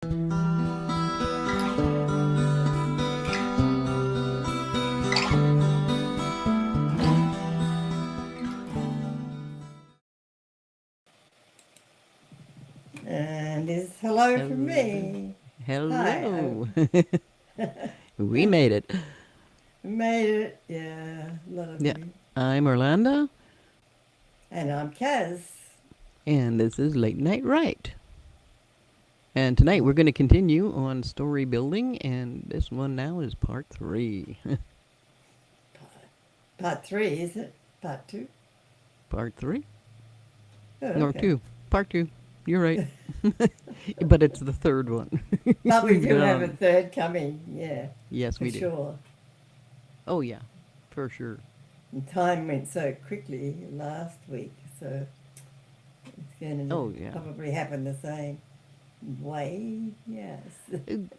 And it's hello from Hello. me. Hi, Hello. We made it. I made it. Yeah, a lot of Yeah, you. I'm Orlando, And I'm Kaz. and this is Late Night Right. And tonight we're Oh, going to continue on story building, and this one now is part three. part three, is it? Part two? Part three? Oh, Or okay. two. Part two. You're right. But it's the third one. But we We've do been have a on. third coming, yeah, Yes, for we do. sure. Oh, yeah, for sure. And time went so quickly last week, so it's going to Oh, yeah. probably happen the same way, yes.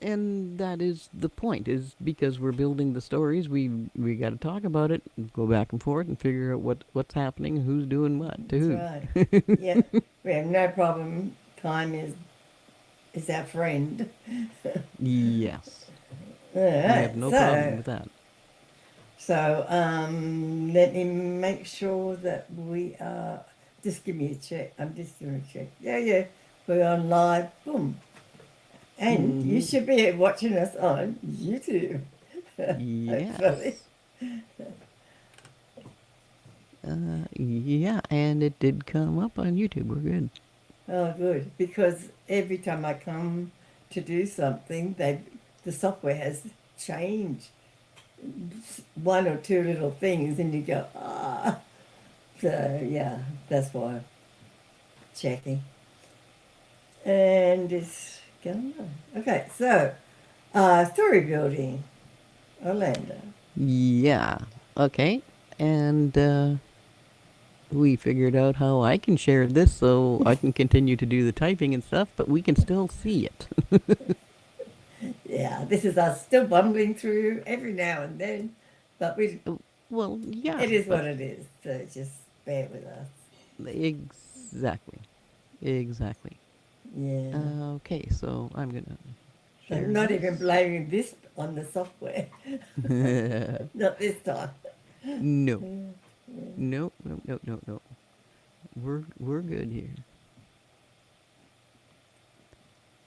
And that is the point, is because we're building the stories, we got to talk about it, go back and forth, and figure out what's happening, who's doing what to That's who. right. Yeah, we have no problem. Time is our friend. Yes, All we have right, no problem so with that. let me make sure that we are. Just give me a check. I'm just doing a check. Yeah, yeah, we're on live. Boom, and you Hmm. should be watching us on YouTube. Hopefully. Yes. Yeah, and it did come up on YouTube. We're good. Oh, good. Because every time I come to do something, the software has changed one or two little things, and you go ah. So yeah, that's why I'm checking. And it's going on. Okay, so story building, Orlando. Yeah. Okay. And we figured out how I can share this so I can continue to do the typing and stuff, but we can still see it. Yeah, this is us still bumbling through every now and then, but Well, yeah, it is but what it is. So just bear with us. exactly. Exactly. Yeah, Okay, so I'm gonna I'm share not even this. blaming this on the software. Not this time. No, Yeah, no, no, no, no, no. We're good here.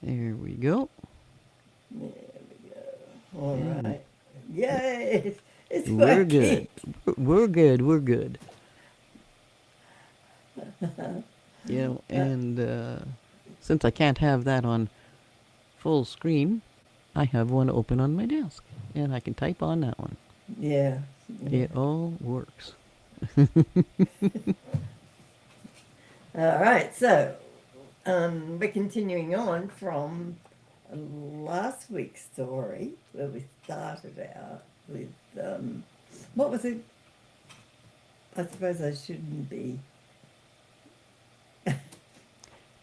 There we go. there we go. All And right. Yay! It's we're working. good. We're good. We're good. Uh, And since I can't have that on full screen, I have one open on my desk, and I can type on that one. yeah, yeah. It all works. All right. So we're continuing on from last week's story where we started out with what was it? I suppose I shouldn't be.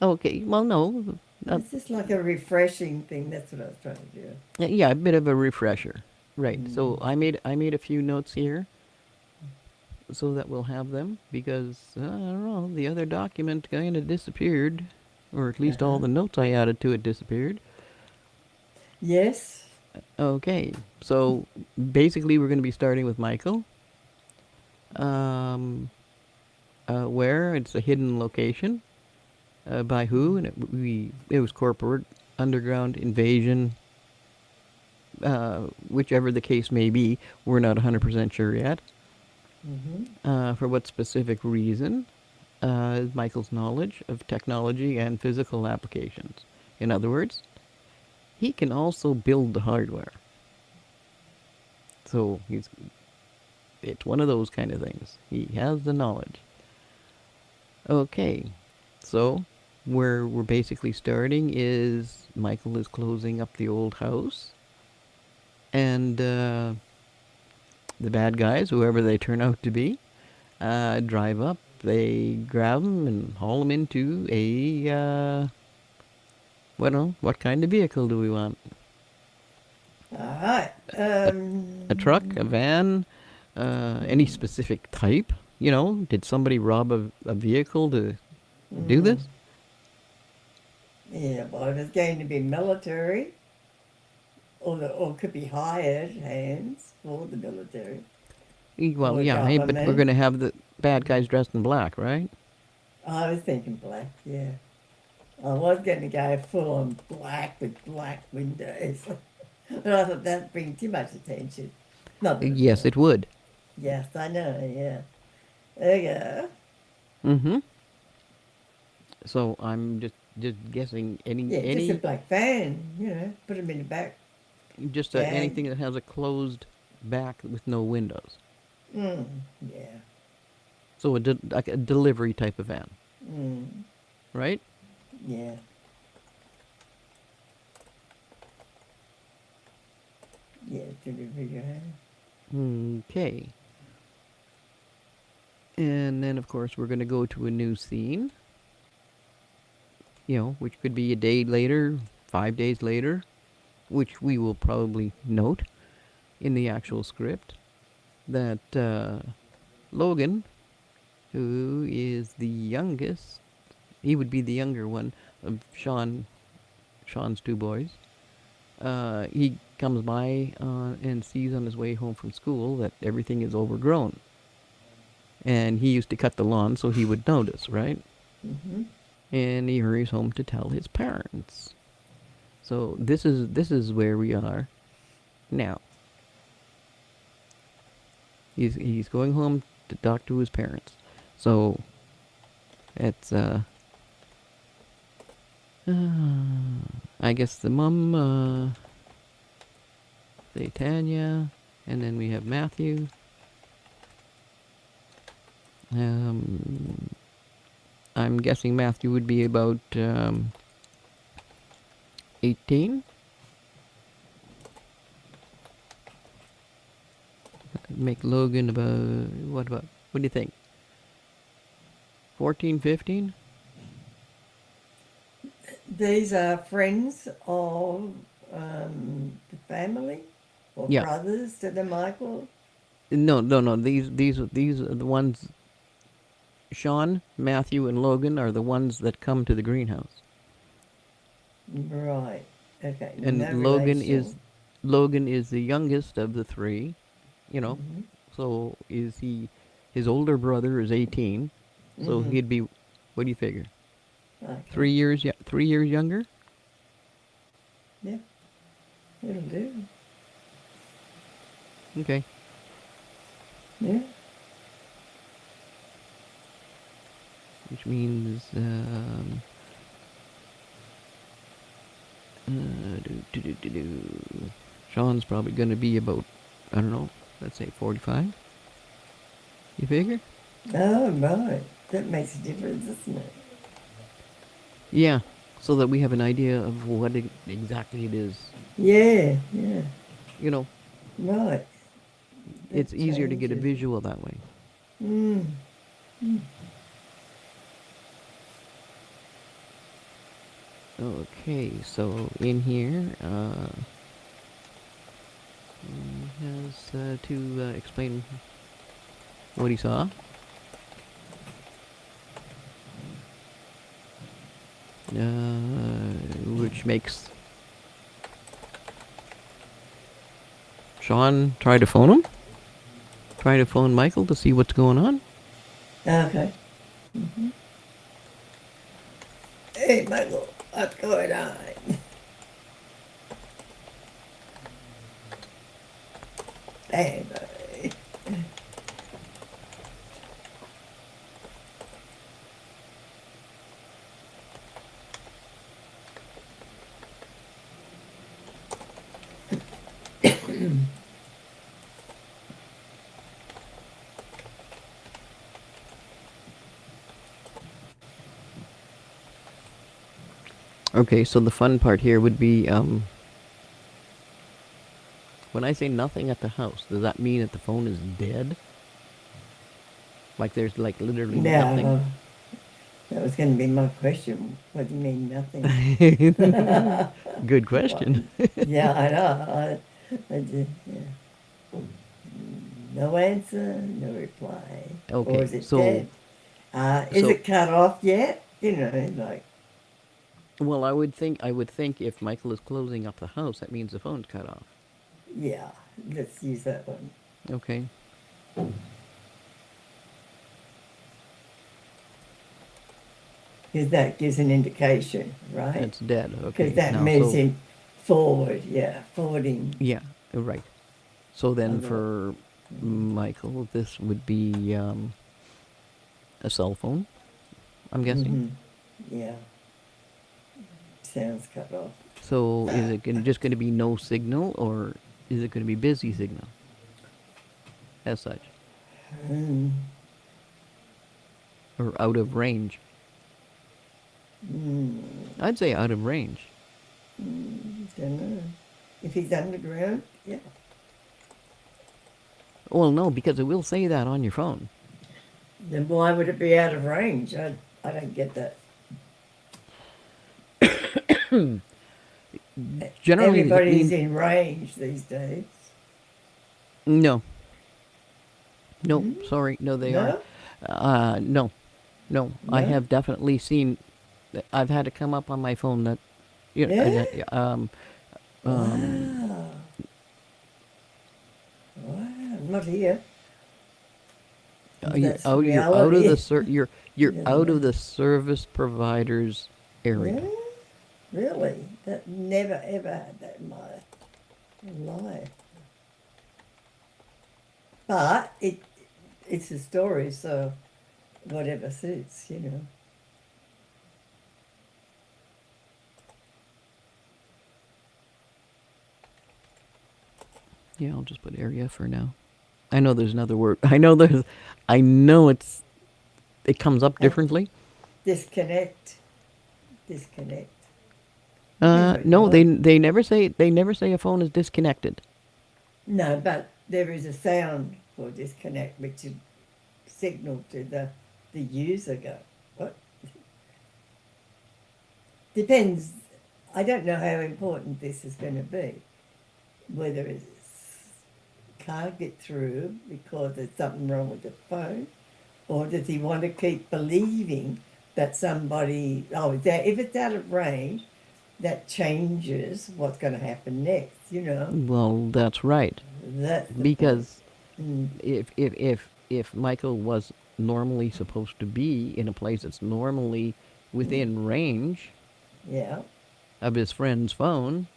Okay, well, no. It's just like a refreshing thing. That's what I was trying to do. Yeah, a bit of a refresher. Right. Mm. So I made a few notes here so that we'll have them because I don't know, the other document kind of disappeared, or at Uh least all huh. the notes I added to it disappeared. Yes. Okay. So basically we're going to be starting with Michael. Um where it's a hidden location, by who, and it was corporate underground invasion, whichever the case may be. We're not 100% sure yet. Mm-hmm. For what specific reason? Michael's knowledge of technology and physical applications. In other words, he can also build the hardware. So it's one of those kind of things. He has the knowledge. Okay, so where we're basically starting is Michael is closing up the old house, and the bad guys, whoever they turn out to be, drive up. They grab him and haul him into a what kind of vehicle do we want? All right. A truck, a van, any specific type? Did somebody rob a vehicle to do mm, this? Yeah, well, if it's going to be military, or could be hired hands for the military Well, or yeah, hey, but we're government. going to have the bad guys dressed in black, right? I was thinking black, yeah. I was going to go full on black with black windows. But I thought that'd bring too much attention. Not that it Yes, will. it would. Yes, I know, yeah. There you go. Mm-hmm. So I'm just guessing Yeah, just a any black fan, put them in the just background. anything that has a closed back with no windows. Mm, yeah. So like a delivery type of van, Mm, right? yeah. Yeah, delivery van. Okay. And then of course we're going to go to a new scene, which could be a day later, 5 days later, which we will probably note in the actual script that Logan, who is the youngest, he would be the younger one of Sean's two boys. He comes by and sees on his way home from school that everything is overgrown. And he used to cut the lawn so he would notice, right? Mm-hmm. And he hurries home to tell his parents. So this is where we are now. He's going home to talk to his parents. So it's I guess the mom, say Tanya, and then we have Matthew. I'm guessing Matthew would be about 18. Make Logan about what do you think? 14, 15? These are friends of the family or Yeah. brothers to the Michael. No, no, no. These are the ones. Sean, Matthew, and Logan are the ones that come to the greenhouse. Right. Okay. And No relation. Logan is the youngest of the three, you know. Mm-hmm. So is he? His older brother is 18, so Mm-hmm. he'd be. What do you figure? Okay. 3 years, 3 years younger. Yeah. It'll do. Okay. Yeah. Which means Sean's probably going to be about, I don't know, let's say 45. You figure? Oh, right. That makes a difference, doesn't it? Yeah. So that we have an idea of what exactly it is. Yeah. Yeah. You know, Right. it's That easier to get a changes. visual that way. Mm. Mm. Okay, so in here, he has to explain what he saw. Which makes Sean try to phone him. Try to phone Michael to see what's going on. Okay. Mm-hmm. Hey, Michael, what's going on? Hey, buddy. Okay, so the fun part here would be when I say nothing at the house, does that mean that the phone is dead? Like there's like literally nothing? No, that was going to be my question. What do you mean, nothing? Good What? question. Yeah, I know. I just, yeah. No answer, no reply. Or Okay, is it so dead? Is so it cut off yet? Like, Well, I would think if Michael is closing up the house, that means the phone's cut off. Yeah, let's use that one. Okay. Because that gives an indication, right? It's dead. Because Okay. that Now, moves so him forward, yeah, forwarding yeah, right. So then on the. for Michael, this would be a cell phone, I'm guessing. Mm-hmm. Yeah, sounds cut off. So is it just going to be no signal, or is it going to be busy signal as such, Mm, or out of range? mm, I'd say out of range. don't know. If he's underground, yeah. Well, no, because it will say that on your phone. Then why would it be out of range? I don't get that. Generally, it Everybody's means in range these days. no, no. Hmm? Sorry, no, they aren't. No? No, no. I No? have definitely seen. I've had it come up on my phone that, you know, Yeah? um, Wow. Wow. Not here. That's you're out of the reality. you're Yeah. out of the service provider's Yeah? area. Really? That never ever had that in my life. But it's a story, so whatever suits, you know. Yeah, I'll just put area for now. I know there's another word. I know it comes up Uh, differently. disconnect. Disconnect. Never heard No, of. they never say a phone is disconnected. No, but there is a sound for disconnect which would signal to the user go, what? Depends. I don't know how important this is going to be. Whether it can't get through because there's something wrong with the phone, or does he want to keep believing that somebody, if it's out of range, that changes what's going to happen next, you know? Well, that's right. That's the point. Because Mm, if Michael was normally supposed to be in a place that's normally within range yeah. of his friend's phone,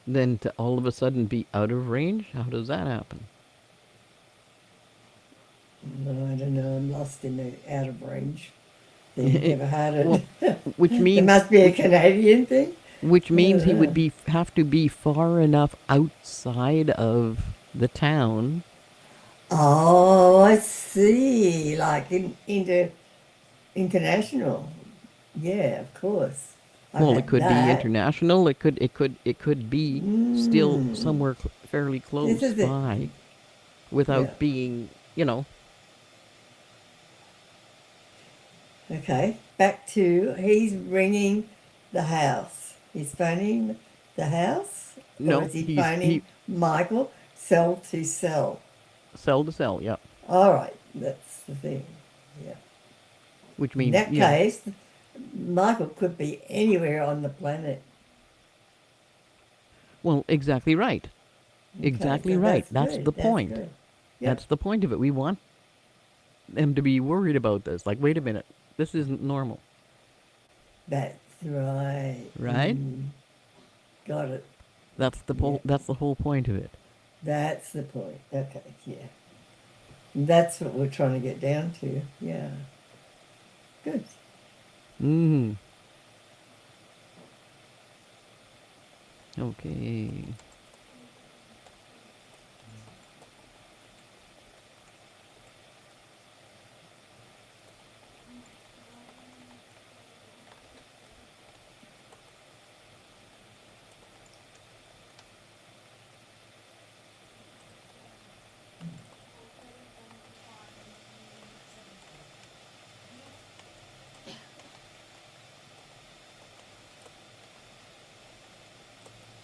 then to all of a sudden be out of range, how does that happen? No, I don't know. I'm lost in the out of range thing. Never had Well, it. which There means must be a Canadian thing. which means he would Uh, be have to be far enough outside of the town. oh, I see. Like into international. Yeah, of course. I've Well, it had could be that. international. It could be still Mm, somewhere fairly this close is it. by, Yeah. without being, you know. Okay. Back to he's ringing the house. He's phoning the house, or No, is he he phoning Michael cell to cell? cell to cell. Yeah, All right, that's the thing. Yeah. which In means that case, Michael could be anywhere on the planet. well, exactly right. Okay, Exactly so right. that's That's good. the That's point. good. Yeah, That's the point of it. We want them to be worried about this. Like, wait a minute, this isn't normal, that's right. right? Got it. That's the Yeah, That's the whole point of it. that's the point. Okay, yeah. That's what we're trying to get down to. Yeah, good. Mm. Okay.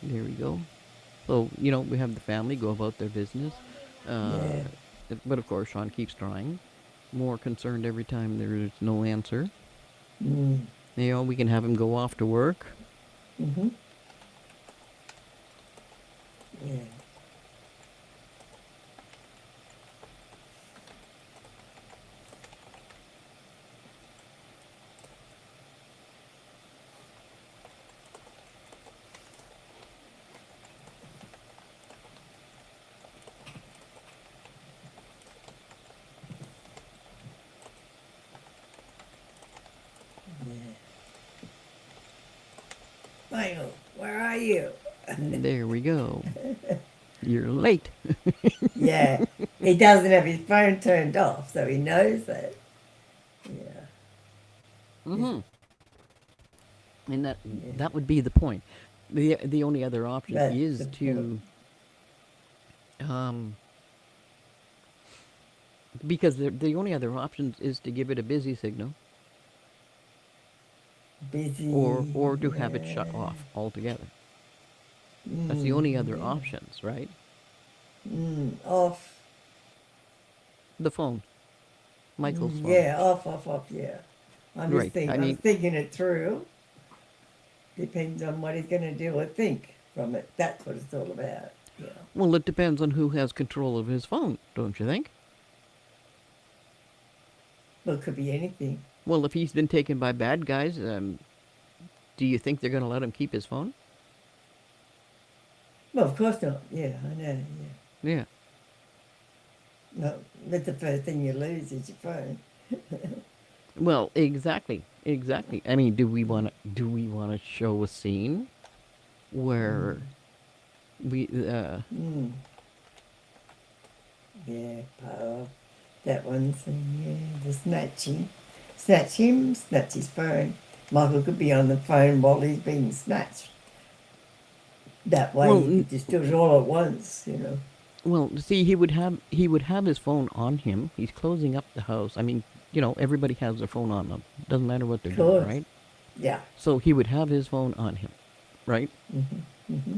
There we go. So, we have the family go about their business. Uh, Yeah. but of course, Sean keeps trying. More concerned every time there is no answer. Mm, You know, we can have him go off to work. Mm-hmm. Yeah. Yeah. Michael, where are you? There we go. You're late. Yeah. He doesn't have his phone turned off, so he knows that. Yeah. He's, Mm-hmm. And that yeah. that would be the point. The only other option That's the is point. to um because the only other option is to give it a busy signal Busy. or to have it shut Yeah. off altogether. That's the Mm, only other yeah. options, right? Off. The phone, Michael's phone. Yeah, off, yeah. Right. I I'm mean, thinking it through. Depends on what he's going to do or think from it. That's what it's all about. Yeah. well, it depends on who has control of his phone, don't you think? Well, it could be anything. Well, if he's been taken by bad guys, do you think they're going to let him keep his phone? Well, of course not. Yeah, I know. Yeah. Yeah. No, that's the first thing you lose is your phone. Well, exactly, exactly. I mean, do we want to show a scene where we Mm, yeah, power. That one's, yeah, the snatching. Snatch him, snatch his phone. Michael could be on the phone while he's being snatched. That way well, you could just do it all at once, you know. well, see, he would have his phone on him. He's closing up the house. I mean, everybody has their phone on them. Doesn't matter what they're Of doing, course. right? Yeah. So he would have his phone on him, right?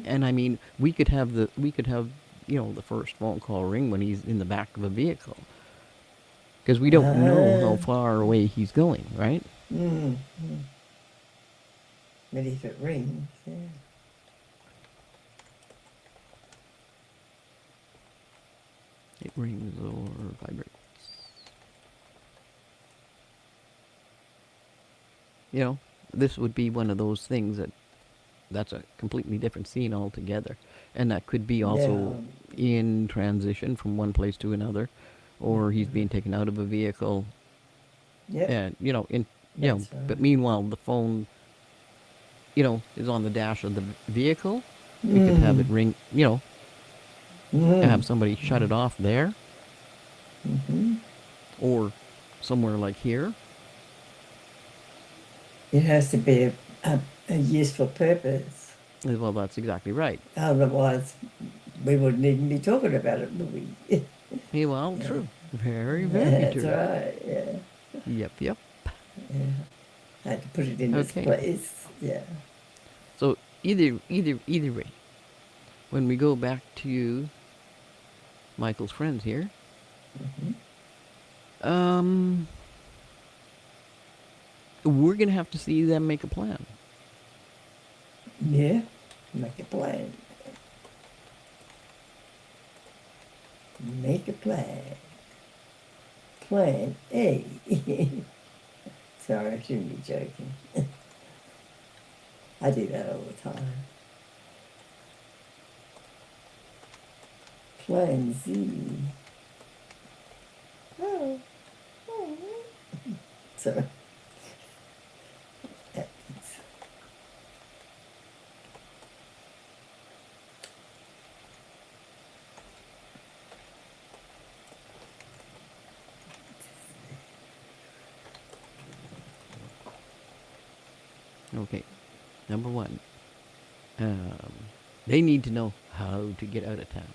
And I mean, we could have the first phone call ring when he's in the back of a vehicle because we don't know how Ah. far away he's going, right? Mm. But if it rings, yeah. It rings or vibrates. You know, this would be one of those things that's a completely different scene altogether, and that could be Yeah. also in transition from one place to another, or he's being taken out of a vehicle, Yep. and That's but right. meanwhile the phone is on the dash of the vehicle. We could have Mm. it ring, Mm. have somebody shut it off there, Mm-hmm. or somewhere like here. It has to be a useful purpose. Well, that's exactly right. Otherwise, we wouldn't even be talking about it, would we? Yeah, well, Yeah. true. Very, very That's true. right. Yeah. Yep, yep. Yeah. I had to put it in its Okay. place. Yeah. So either way, when we go back to Michael's friends here, um, we're gonna have to see them make a plan. Yeah. Make a plan. Make a plan. Plan A. Sorry, I shouldn't be joking. I do that all the time. Plan Z. Oh. Oh. Sorry. Okay. Number one, um, they need to know how to get out of town.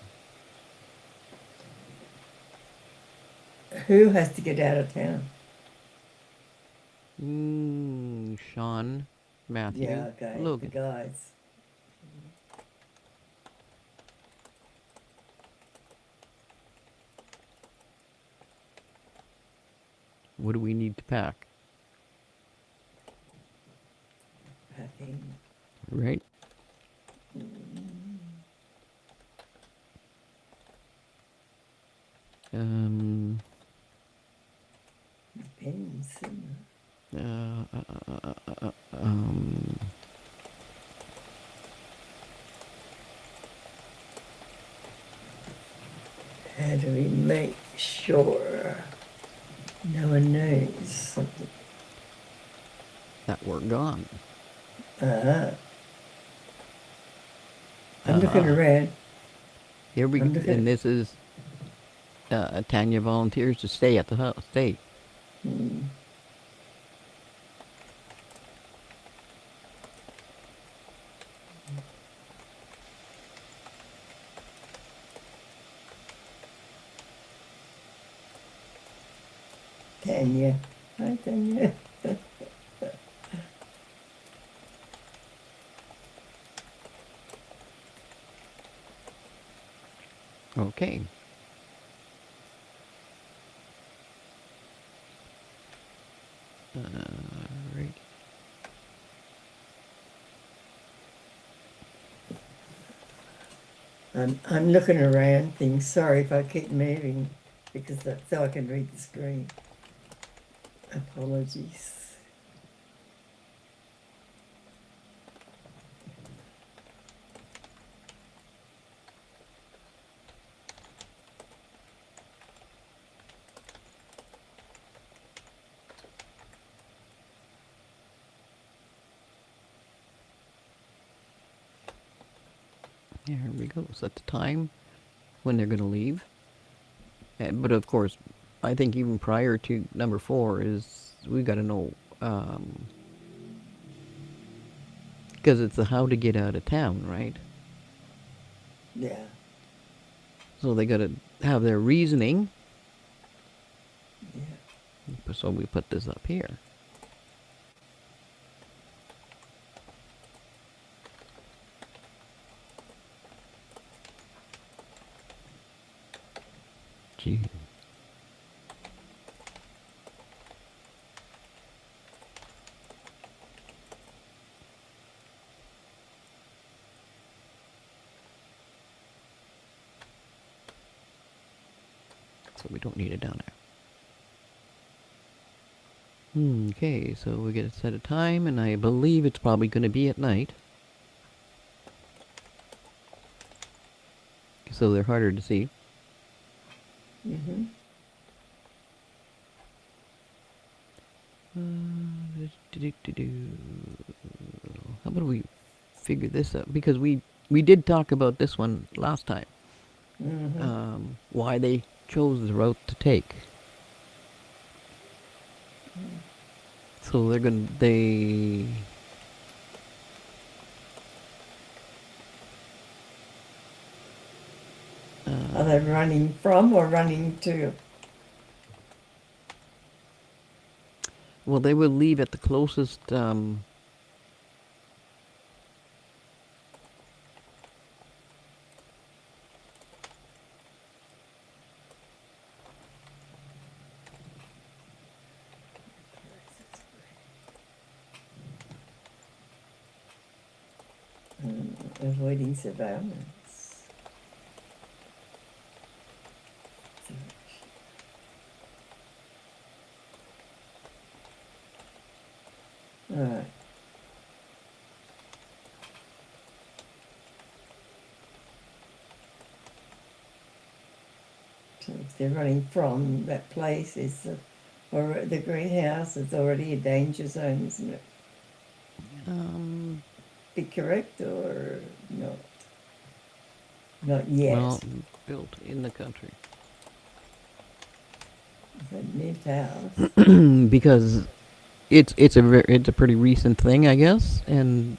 Who has to get out of town? Sean, Matthew, Yeah, okay, the Logan. guys. What do we need to pack? right? Um, Depends. uh, uh, uh, uh, um, How do we make sure no one knows something? that we're gone. Uh-huh. I'm looking Uh-huh. around. Here we, I'm looking. and this is Tanya volunteers to stay at the house. Stay. Tanya. Hi, Tanya. Okay. Right. I'm looking around things. Sorry if I keep moving because that's so I can read the screen. Apologies. Here we go. Set the time when they're going to leave. But of course, I think even prior to number 4 is we got to know because it's the how to get out of town, right? Yeah. So they got to have their reasoning. Yeah. So we put this up here. Gee. So we don't need it down there. Okay, so we get to set a time, and I believe it's probably going to be at night. So they're harder to see. Mm-hmm. How about we figure this out? Because we did talk about this one last time. Mm-hmm. Why they chose the route to take. So they Are they running from or running to? well, they will leave at the closest Avoiding surveillance. All right. So if they're running from that place, or the greenhouse, it's already a danger zone, isn't it? Be correct or not? Not yet. well, built in the country. The new house. Because it's a pretty recent thing, I guess, and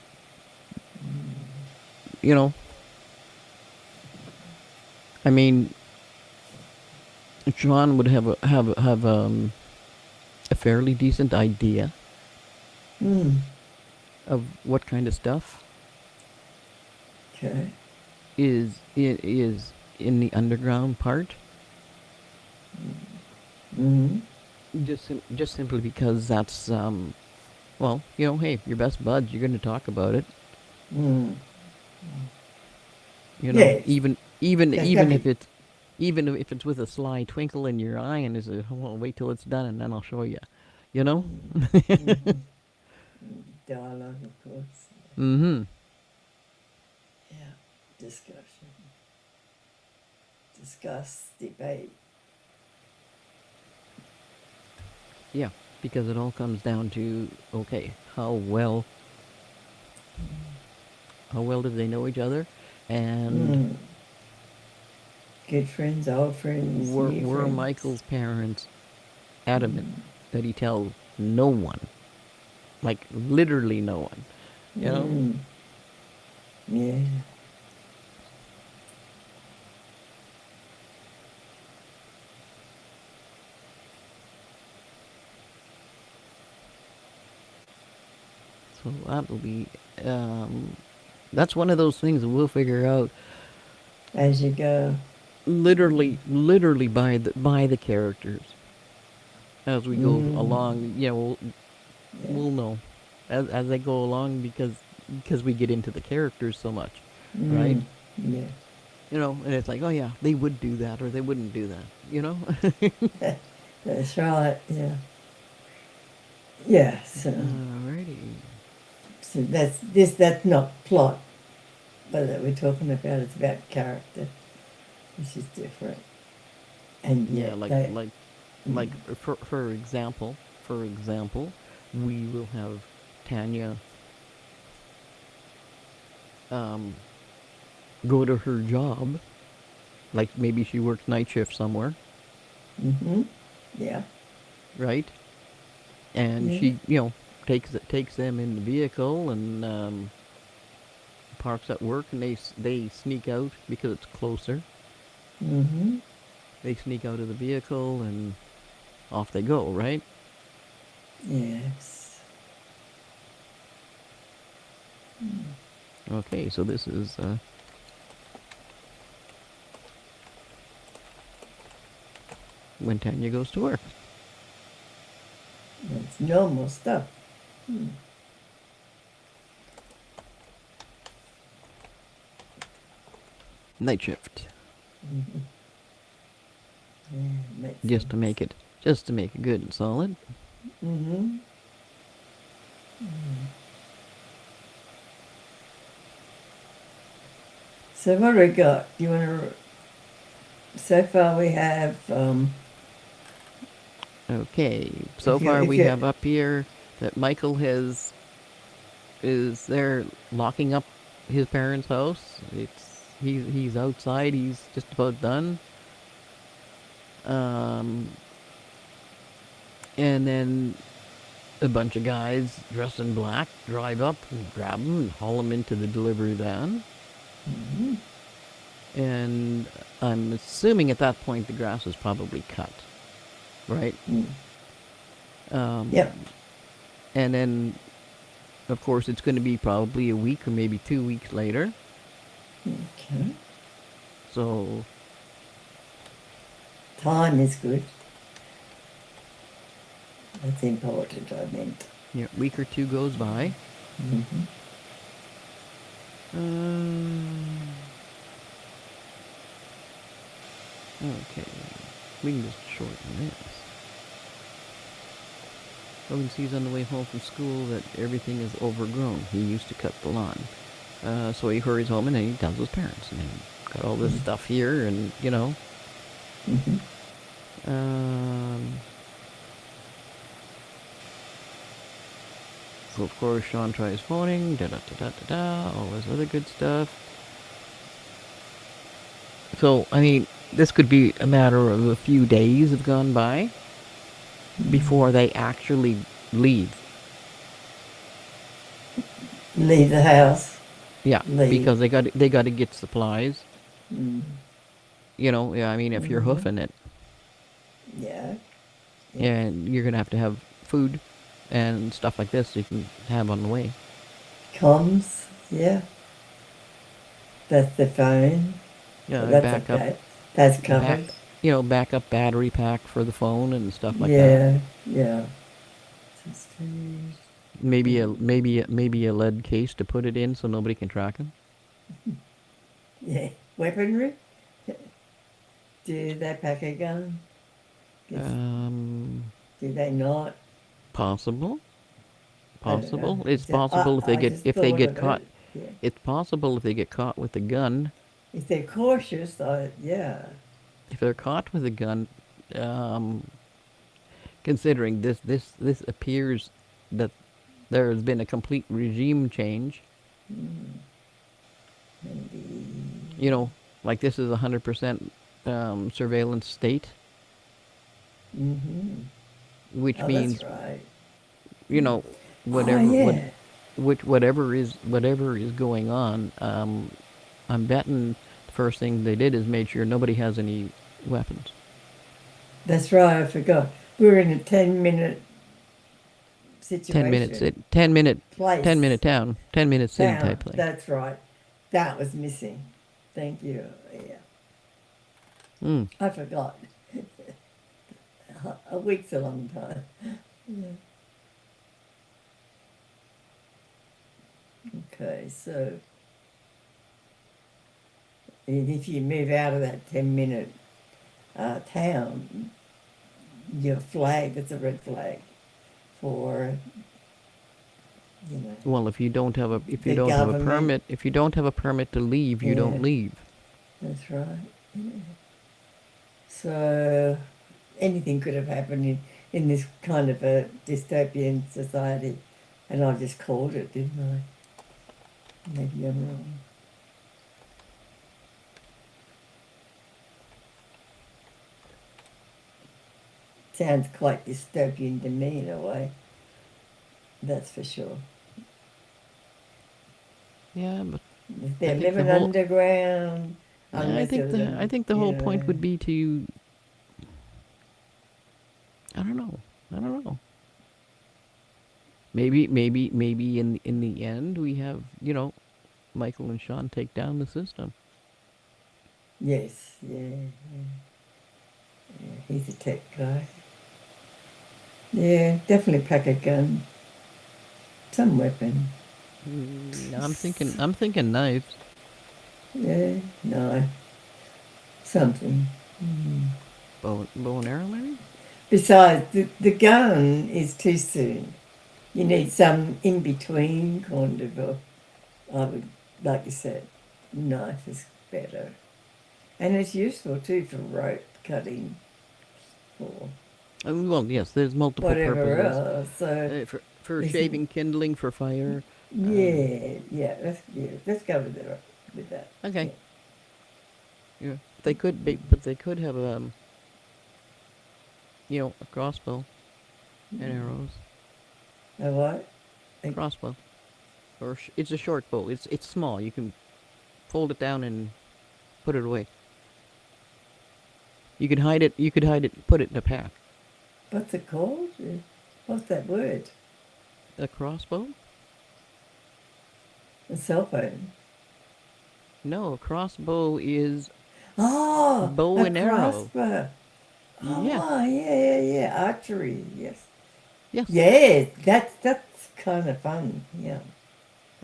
you know, I mean, John would have a fairly decent idea Hmm. of what kind of stuff Okay. is in the underground part. Hmm. Just simply because that's well, hey, your best buds, you're going to talk about it. Mm. You know, Yes. That's even if happy. it's if it's with a sly twinkle in your eye and is a, well, wait till it's done and then I'll show you. You know? Mm-hmm. Dialogue, of course. Mm-hmm. Yeah. Discussion. Discuss, debate. Yeah, because it all comes down to, okay, how well do they know each other, and Mm. Good friends, old friends, new were friends. Michael's parents adamant that he tell no one, like literally no one, you know? Mm. Yeah. So that will be, um, that's one of those things that we'll figure out As you go. literally by the characters as we go Mm. along. You know, Yeah. we'll know as they go along because we get into the characters so much, right? Mm. Yeah. You know, and it's like, oh yeah, they would do that or they wouldn't do that. You know. That's right. Yeah. Yeah. Alrighty. So that's this. That's not plot, but that we're talking about. It's about character, which is different. And Yeah, yet they. Mm. like for example, we will have Tanya um, go to her job. Like maybe she works night shift somewhere, Mm-hmm. Yeah. right? And Yeah. she, takes them in the vehicle and parks at work, and they sneak out because it's closer. Mm-hmm. They sneak out of the vehicle and off they go, right? Yes. Okay, so this is when Tanya goes to work. That's normal stuff. Mm. Night shift. Mm-hmm. Yeah, makes Just to sense. make it just to make it good and solid. Mm-hmm. So what do we got? Do you want to? So far we have. Okay, so If you far if we you have up here that Michael has is there locking up his parents' house. He's outside. He's just about done. Um, and then a bunch of guys dressed in black drive up and grab him and haul him into the delivery van. mm-hmm. And I'm assuming at that point the grass is probably cut, right? Mm. Um, Yep. and then, of course, it's going to be probably a week or maybe 2 weeks later. Okay. So, Time is good. That's important. I meant. yeah, a week or two goes by. Mm-hmm. Um, okay, we can just shorten this. Logan sees on the way home from school that everything is overgrown. He used to cut the lawn. So he hurries home and then he tells his parents. And he got all this stuff here and, Mm-hmm. Um, so of course Sean tries phoning, all this other good stuff. So, I mean, this could be a matter of a few days have gone by before they actually leave. Leave the house. Yeah, Leave. because they got to get supplies. Mm. Yeah, I mean, if you're Mm-hmm. hoofing it, Yeah. Yeah. and you're gonna have to have food and stuff like this you can have on the way. Comms. Yeah. That's the phone. But Yeah, that's backup, okay. That's back, covered. backup battery pack for the phone and stuff like that. Yeah. Yeah. Sisters. maybe a lead case to put it in so nobody can track him. Yeah. Weaponry? Do they pack a gun? Yes. Um, Do they not? possible. I don't know. Possible. It's possible I just if they thought get of caught. it. Yeah. It's possible if they get caught with a gun. If they're cautious, yeah. If they're caught with a gun, um, considering this appears that there has been a complete regime change. Maybe. You know, like this is 100% surveillance state, Mm-hmm. which Oh, that's means right. you know Oh, whatever what yeah. which whatever is going on. I'm betting the first thing they did is made sure nobody has any weapons. That's right. I forgot. We're in a 10-minute 10 minutes, situation. 10 minute Place. town, 10 minute city type Town. thing. That's right. That was missing. Thank you. Yeah. Mm. I forgot. A week's a long time. Yeah. Okay, so and if you move out of that 10-minute town, your flag, that's a red flag for, Well, if you don't have the government. a permit to leave, you Yeah, don't leave. that's right. Yeah. So anything could have happened in this kind of a dystopian society, and I just called it, didn't I? Maybe I'm wrong. Sounds quite dystopian to me in a way. That's for sure. Yeah, but If I they're think the living whole underground, I unless think it was I think the whole point would be to I don't know. I don't know. Maybe in the end we have, Michael and Sean take down the system. yes, yeah, yeah, he's a tech guy. Yeah, definitely pack a gun, some weapon. I'm thinking knives. Yeah, no, something. Bow and arrow maybe? Besides, the gun is too soon. You need some in between kind of I would, like you said, knife is better. And it's useful too for rope cutting or Well, yes, there's multiple whatever purposes. else. So, For listen, shaving, kindling, for fire. Um, let's go with that. okay. Yeah. Yeah. But they could have a crossbow and arrows. A what? A- Crossbow. It's a short bow. It's small. You can fold it down and put it away. You could hide it. You could hide it. Put it in a pack. What's it called? What's that word? A crossbow? A cell phone. No, a crossbow is Oh, bow a and arrow. crossbow. Yeah. Oh, yeah. Archery. Yes. Yes. Yeah, that's kind of fun. Yeah.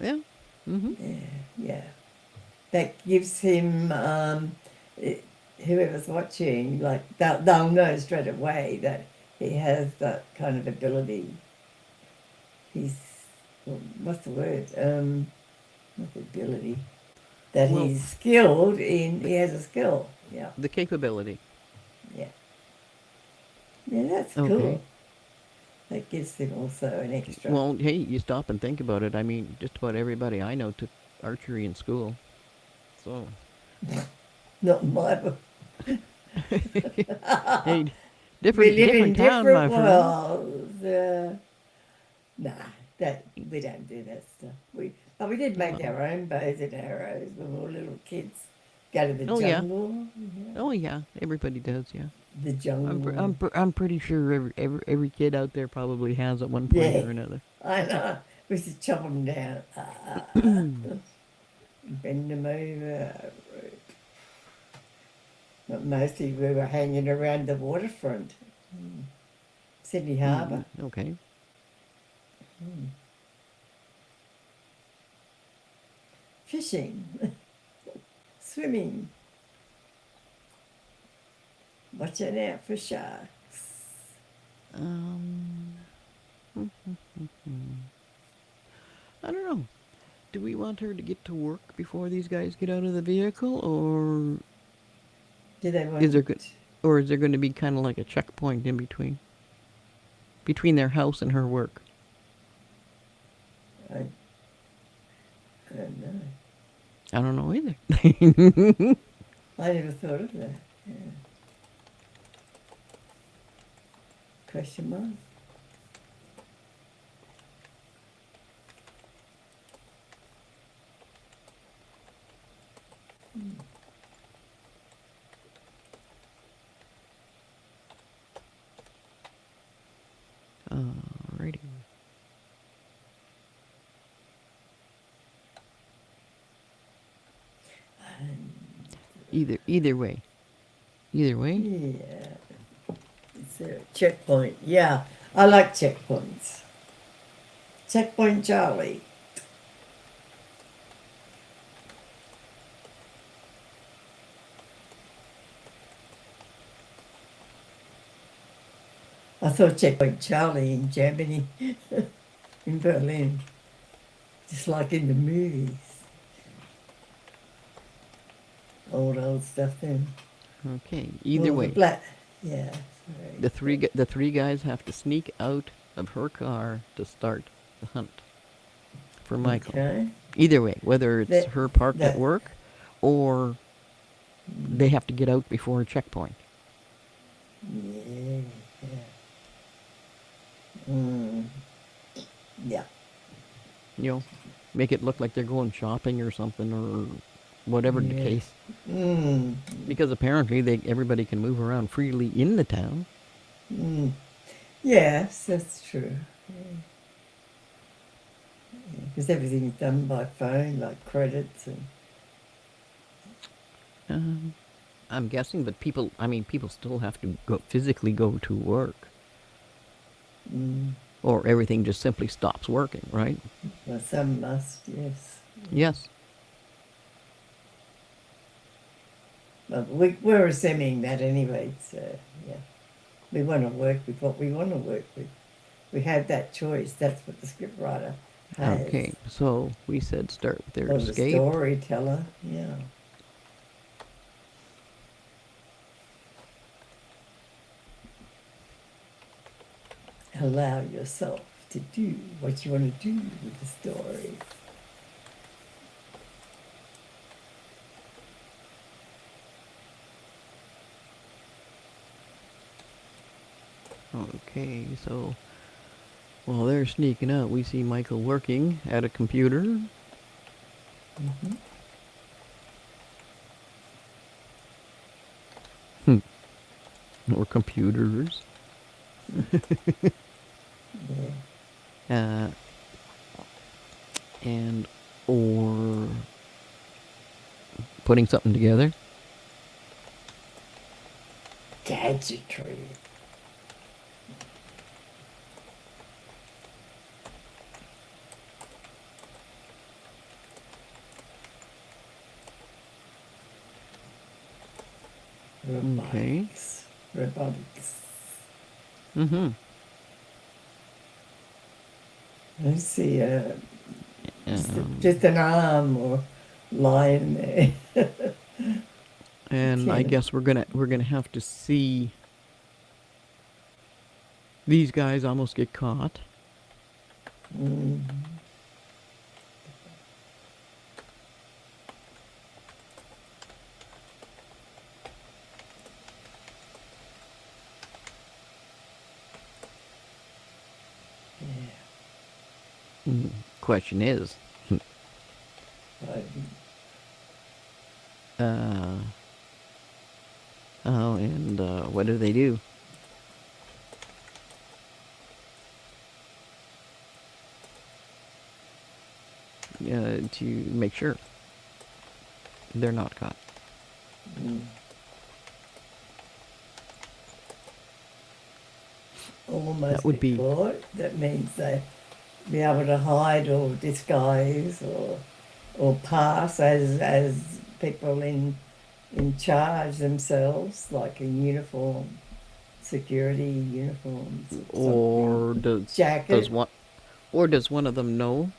Yeah. Mhm. Yeah. That gives him whoever's watching, like they'll know straight away that he has that kind of ability. He's what's the word? Not the ability that Well, he's skilled in. He has a skill. Yeah, the capability. yeah, yeah. That's Okay. cool. That gives him also an extra. Well, hey, you stop and think about it. I mean, just about everybody I know took archery in school. So, Not my book. hey, We different live in different town, different my friend. worlds. Nah, that we don't do that stuff. But we did make Well, our own bows and arrows when we were little kids. Go to the oh yeah, jungle. Yeah. oh yeah, everybody does. Yeah, The jungle. I'm pretty sure every kid out there probably has at one point Yeah, or another. I know. We used to chop them down. Bend them over. But mostly we were hanging around the waterfront. Sydney Harbour. Okay. fishing, swimming, watching out for sharks. Um, I don't know. Do we want her to get to work before these guys get out of the vehicle, or Do they want? is there good, or is there going to be kind of like a checkpoint in between their house and her work? I don't know. I don't know either. I never thought of that. Yeah. Question mark. Alrighty. Either way. Either way. Yeah. Is there a checkpoint? Yeah. I like checkpoints. Checkpoint Charlie. I thought Checkpoint Charlie in Germany, in Berlin, just like in the movies. Old stuff then. Okay. Either Well, way. The black, yeah. Sorry. The three guys have to sneak out of her car to start the hunt for Michael. Okay. Either way, whether it's That- her parked at that- work or they have to get out before a checkpoint. Yeah. Mm. Yeah. You know, make it look like they're going shopping or something, or whatever the Yeah. case. Mm. Because apparently everybody can move around freely in the town. Mm. Yes, that's true. Because everything's done by phone, like credits and. I'm guessing, but people still have to physically go to work, Mm. or everything just simply stops working, right? Well, some must, yes. Yes. But we're assuming that anyway, so yeah. We want to work with what we want to work with. We have that choice. That's what the scriptwriter has. Okay, so we said start with their Or the escape. storyteller, yeah. Allow yourself to do what you want to do with the story. Okay, so while they're sneaking out, we see Michael working at a computer. Mm-hmm. Or computers. Yeah. And or putting something together. Gadgetry. Okay. Robotics. Mm-hmm. I see Um, just an arm or line there. And I Yeah. guess we're gonna have to see these guys almost get caught. Mm. Question is, Right. what do they do? To make sure they're not caught. Mm. Almost That would be- caught. That means they be able to hide or disguise or or pass as people in charge themselves, like in uniform, security uniforms or something, Or does jacket. one or does one of them know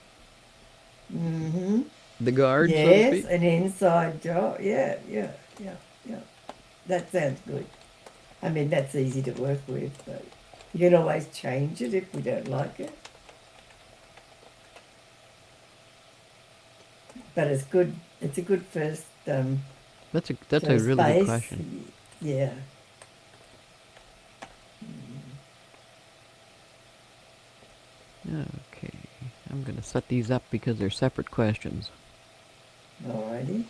Mm-hmm. the guard, so to Yes, speak? an inside job. Yeah, yeah, yeah, yeah. That sounds good. I mean, that's easy to work with, but you can always change it if we don't like it. But it's good. It's a good That's a first really good base. question. Yeah. Okay, I'm gonna set these up because they're separate questions. Alrighty.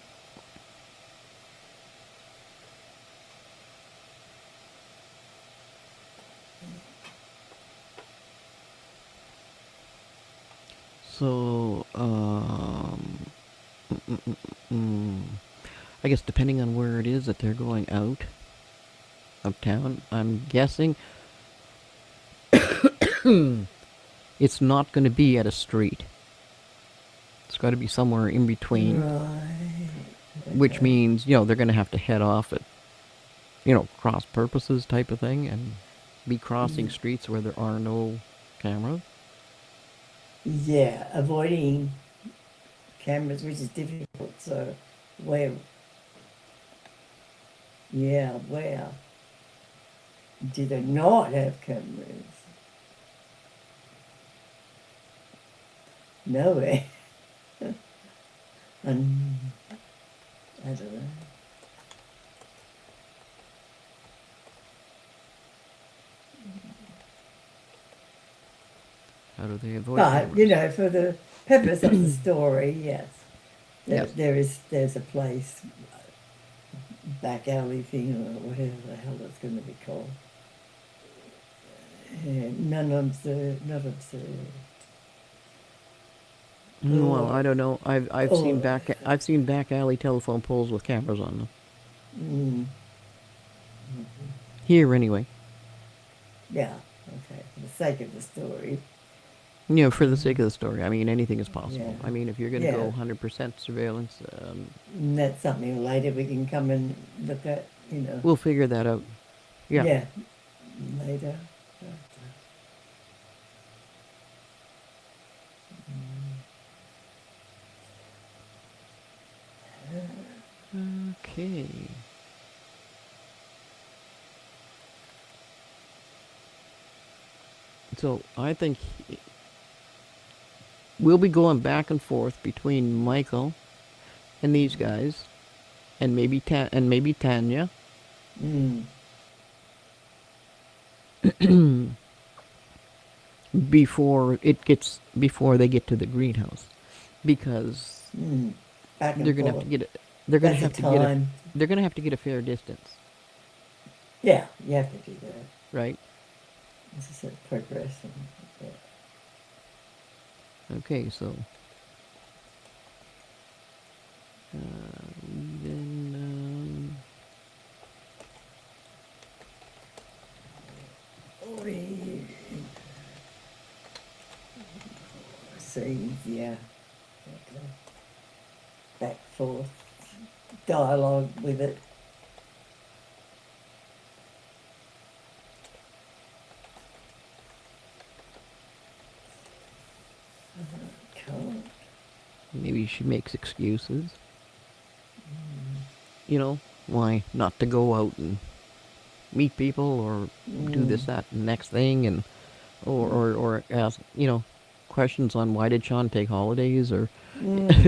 So, mm, mm, mm, I guess depending on where it is that they're going out of town, I'm guessing it's not going to be at a street. It's got to be somewhere in between, Right. which Okay. means, they're going to have to head off at, cross purposes type of thing and be crossing streets where there are no cameras. Yeah, avoiding cameras, which is difficult. So, where? Yeah, where do they not have cameras? Nowhere. And I don't know. How do they avoid But cameras? for the purpose of the story, yes, Yes. there's a place, back alley thing or whatever the hell it's going to be called. None observed, not observed. Well, Or I don't know. or I've seen back alley telephone poles with cameras on them. mm, Here anyway. yeah, okay. For the sake of the story, For the sake of the story. I mean, anything is yeah, possible. I mean, if you're going to go yeah. 100% surveillance, And that's something later we can come and look at. we'll figure that out. Yeah. Yeah, later. Okay. So I think we'll be going back and forth between Michael and these guys, and maybe Tanya, Mm, before they get to the greenhouse, because mm. Back they're and gonna have to forth. get a, they're gonna That's the have to get a time. they're gonna have to get a fair distance, Yeah, you have to do that. right? This is a progress. Yeah. Okay, so then We see, yeah. Okay. Back forth dialogue with it. Can't. maybe she makes excuses. Why not to go out and meet people or do Mm, this, that, and next thing, and or ask questions on why did Sean take holidays, or mm,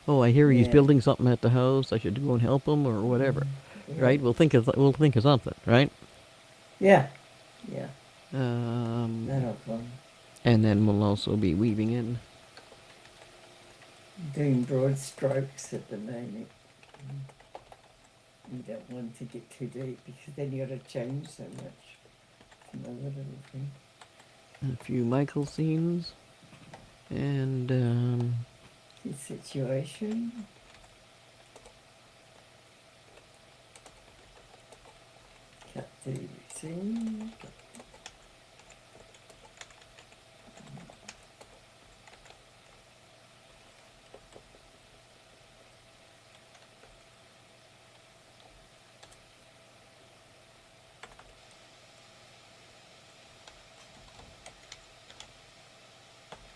oh, I hear he's yeah. building something at the house. I should go and help him or whatever, Yeah. right? We'll think of something, right? Yeah. Yeah. Um, That'll come. and then we'll also be weaving in. Doing broad strokes at the moment. You don't want to get too deep because then you got to change so much. Another little thing. A few Michael scenes, and His situation. Cut the scene.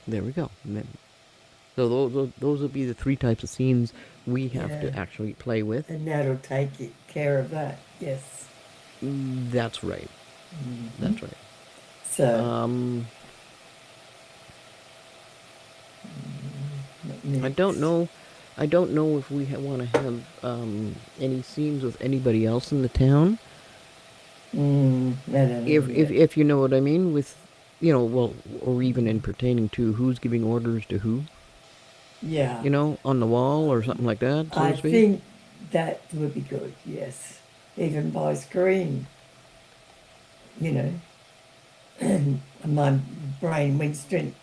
There we go. So those will be the three types of scenes we have Yeah. to actually play with. And that'll take care of that. Yes. That's right. That's right. So, Um, what I don't next? know. I don't know if we want to have any scenes with anybody else in the town. I don't know yet. If you know what I mean, with well, or even in pertaining to who's giving orders to who, Yeah. on the wall or something like that, so I to speak. think that would be good, yes. Even by screen, you know. And my brain went straight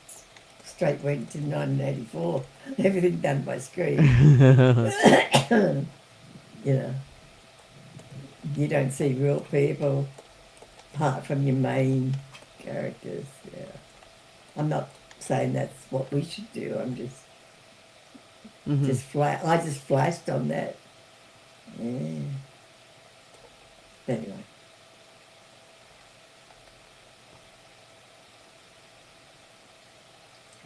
went to 1984. Everything done by screen. You know, you don't see real people apart from your main characters. Yeah, I'm not saying that's what we should do. I'm Hmm. I just flashed on that. Yeah. Anyway,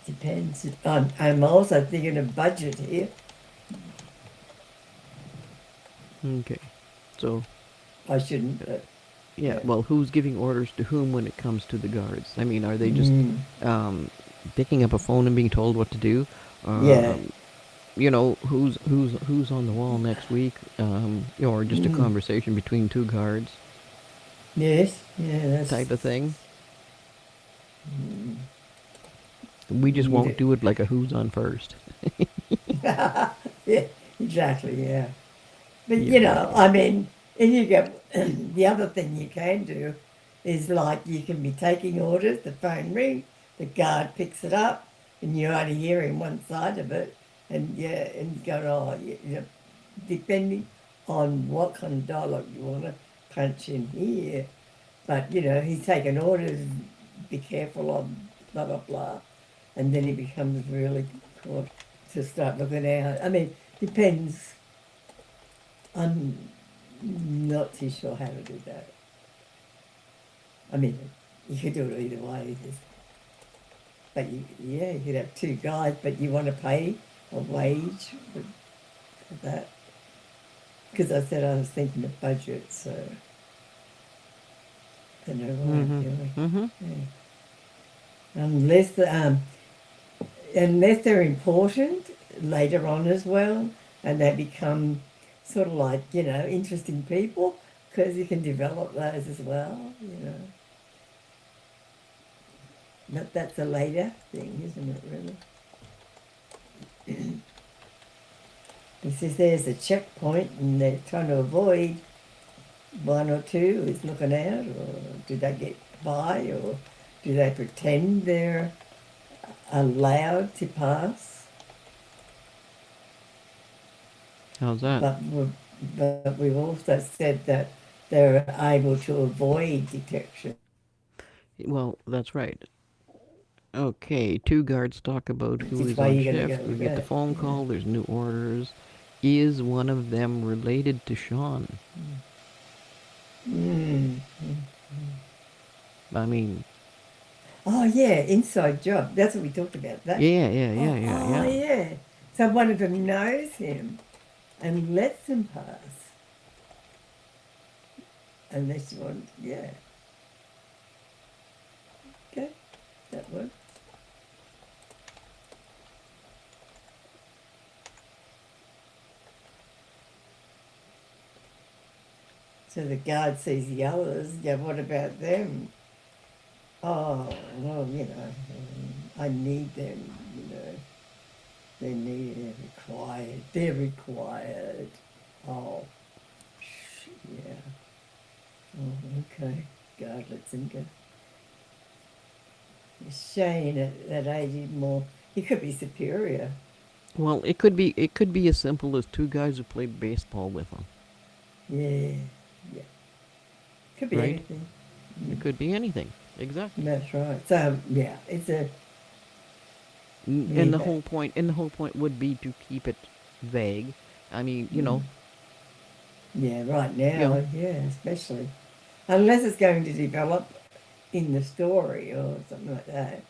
depends. I'm also thinking of budget here. Okay. So I shouldn't, but yeah, yeah. well, who's giving orders to whom when it comes to the guards? I mean, are they just Mm, um, picking up a phone and being told what to do? yeah. Um, who's on the wall next week? Or just a Mm, conversation between two guards yes. Yeah. That's. type of thing. Mm, We just you won't do. do it like a who's on first. Yeah. Exactly. Yeah. But Yeah, yeah, yeah. I mean, and you go. The other thing you can do is like you can be taking orders. The phone rings, the guard picks it up, and you're only hearing one side of it, and yeah, and you go, oh, depending on what kind of dialogue you want to punch in here. But he's taking orders. Be careful of blah blah blah, and then he becomes really caught to start looking out. I mean, depends. I'm not too sure how to do that. I mean, you could do it either way. But you could have two guys, but you want to pay a wage for that. Because I said I was thinking of budget, so I don't know why, Mm-hmm. really. Mm-hmm. Yeah. Unless they're important later on as well, and they become sort of like interesting people, because you can develop those as well. But that's a later thing, isn't it? Really. He says there's a checkpoint, and they're trying to avoid one or two is looking out, or do they get by, or do they pretend they're allowed to pass? How's that? But we've also said that they're able to avoid detection, Well, that's right. Okay, two guards talk about which who is is why on you're going to shift. go We with get the that. phone Yeah. call. There's new orders. Is one of them related to Sean? Mm. I mean, Oh yeah, inside job. That's what we talked about. That. yeah, yeah, yeah, Oh, yeah, oh yeah. yeah. So one of them knows him and lets him pass. Unless you want, yeah. Okay, that works. So the guard sees the others. Yeah, what about them? Oh, well, I need them. They need. They're required. They're required. Oh, yeah. Oh, okay. God lets him go. Shane at that age, even more. He could be superior. Well, it could be as simple as two guys who played baseball with him, Yeah, yeah. Could be right? anything. It could be anything. Exactly. That's right. So yeah, it's a And yeah, the whole point would be to keep it vague. I mean, yeah. Right you know, now, yeah, especially unless it's going to develop in the story or something like that.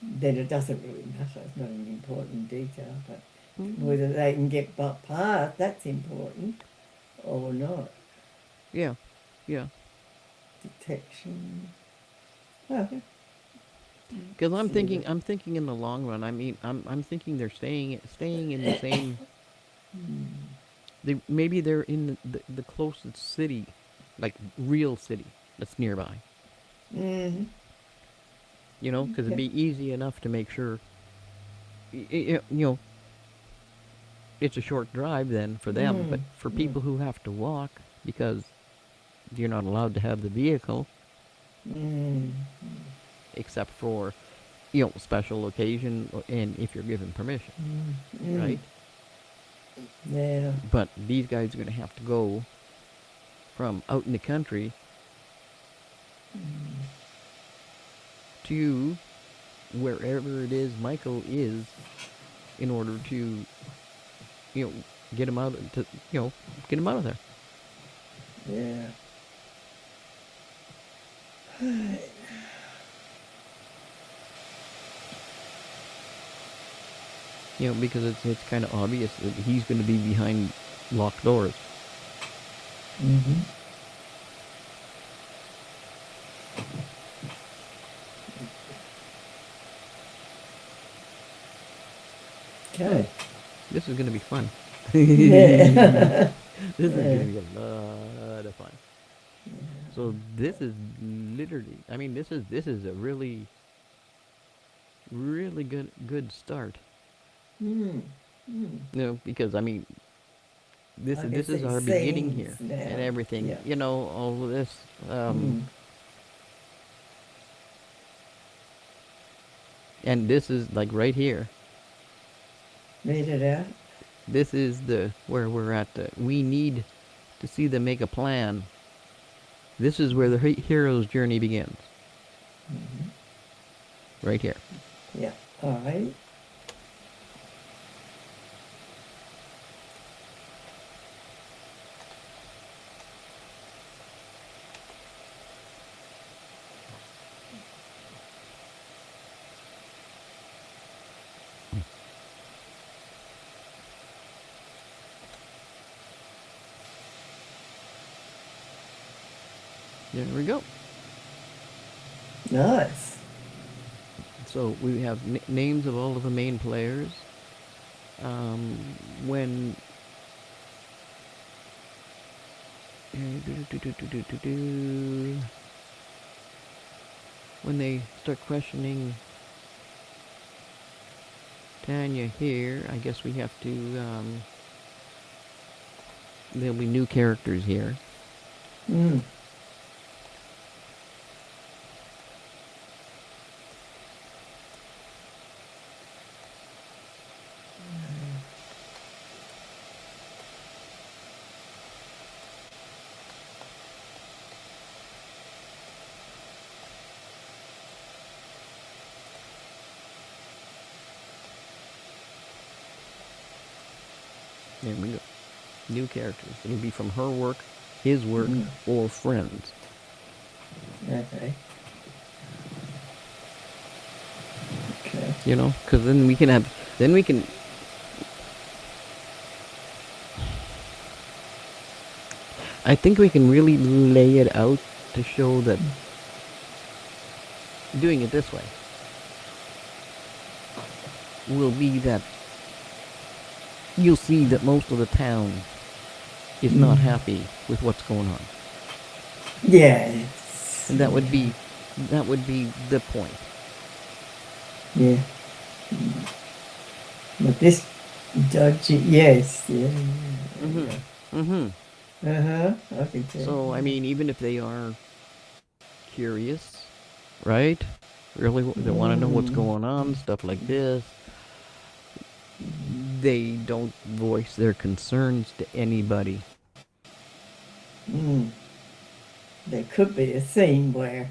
then it doesn't really matter. It's not an important detail, but Mhm. whether they can get past, that's important or not. Yeah, yeah. Detection. Okay. Because See what. I'm thinking in the long run. I mean, I'm thinking they're staying in the same. Maybe they're in the closest city, like real city that's nearby. Mm-hmm. You know, because it'd Okay. be easy enough to make sure. You know, it's a short drive then for them, but Mm. for Mm. people who have to walk because you're not allowed to have the vehicle Mm. except for special occasion and if you're given permission, Mm. right? Yeah. But these guys are going to have to go from out in the country to wherever it is Michael is in order to you know get him out to get him out of there. Yeah. Because it's kind of obvious that he's going to be behind locked doors. Mm-hmm. Hmm. Okay. This is going to be fun. This Yeah. is going Yeah. to be a lot of fun. So this is literally, I mean, this is a really good start. Mm. Mm. Because I mean, this I can this is see our beginning scenes here and now. everything. Yeah. All of this, Mm. and this is like right here. Read it out. This is the where we're at. We need to see them make a plan. This is where the hero's journey begins. Right here. Yeah. All right. There we go. Nice. So we have names of all of the main players. Um, when when they start questioning Tanya here, I guess we have to. There'll be new characters here. Mm. There we go. New characters. It'll be from her work, his work, Mm. or friends. Okay. Okay. Because then we can have. Then we can. I think we can really lay it out to show that doing it this way will be that you'll see that most of the town is not happy with what's going on. Yes. And that would be the point. Yeah. But this judge, yes. Yeah. Mhm. Mhm. Uh-huh. I can tell. So I mean, even if they are curious, right? Really, they want to know what's going on, stuff like this. They don't voice their concerns to anybody. Mm. There could be a scene where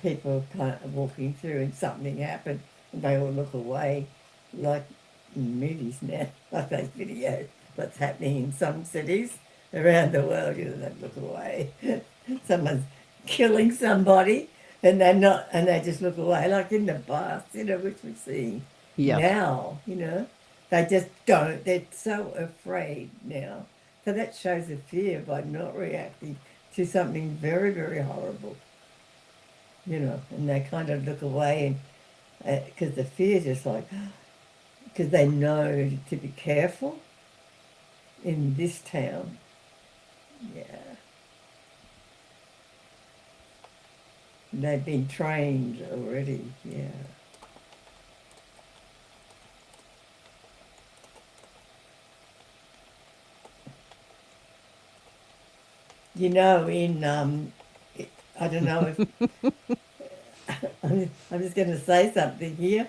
people are kind of walking through and something happened and they all look away, like in movies now, like those videos. What's happening in some cities around the world, they look away. Someone's killing somebody and they're not, and they just look away, like in the past, which we're seeing Yes. now, they just don't, they're so afraid now. So that shows a fear by not reacting to something very, very horrible, and they kind of look away, and because the fear is just like, because they know to be careful in this town. Yeah. They've been trained already, yeah. I don't know if I'm just going to say something here.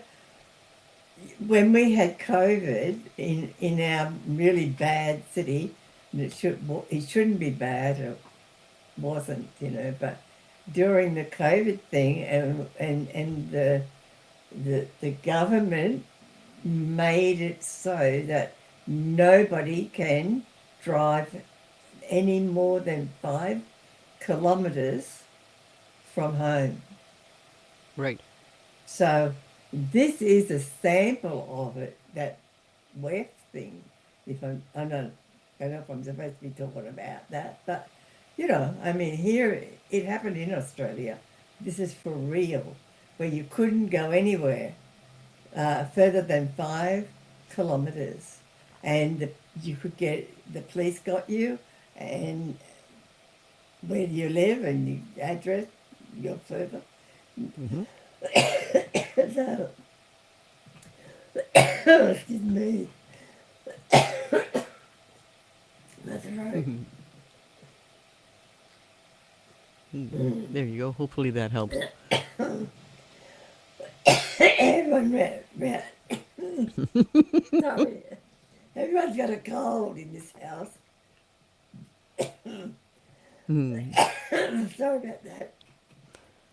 When we had COVID in our really bad city, and it shouldn't be bad, it wasn't, but during the COVID thing, and the government made it so that nobody can drive any more than 5 kilometers from home. Right. So this is a sample of it, that weft thing. I don't know if I'm supposed to be talking about that, but I mean, here it happened in Australia. This is for real, where you couldn't go anywhere further than 5 kilometers, and you could the police got you, and where do you live and your address, your further. Mm-hmm. So, excuse me, that's right. There you go. Hopefully that helps. Everyone sorry, everyone's got a cold in this house. Sorry about that.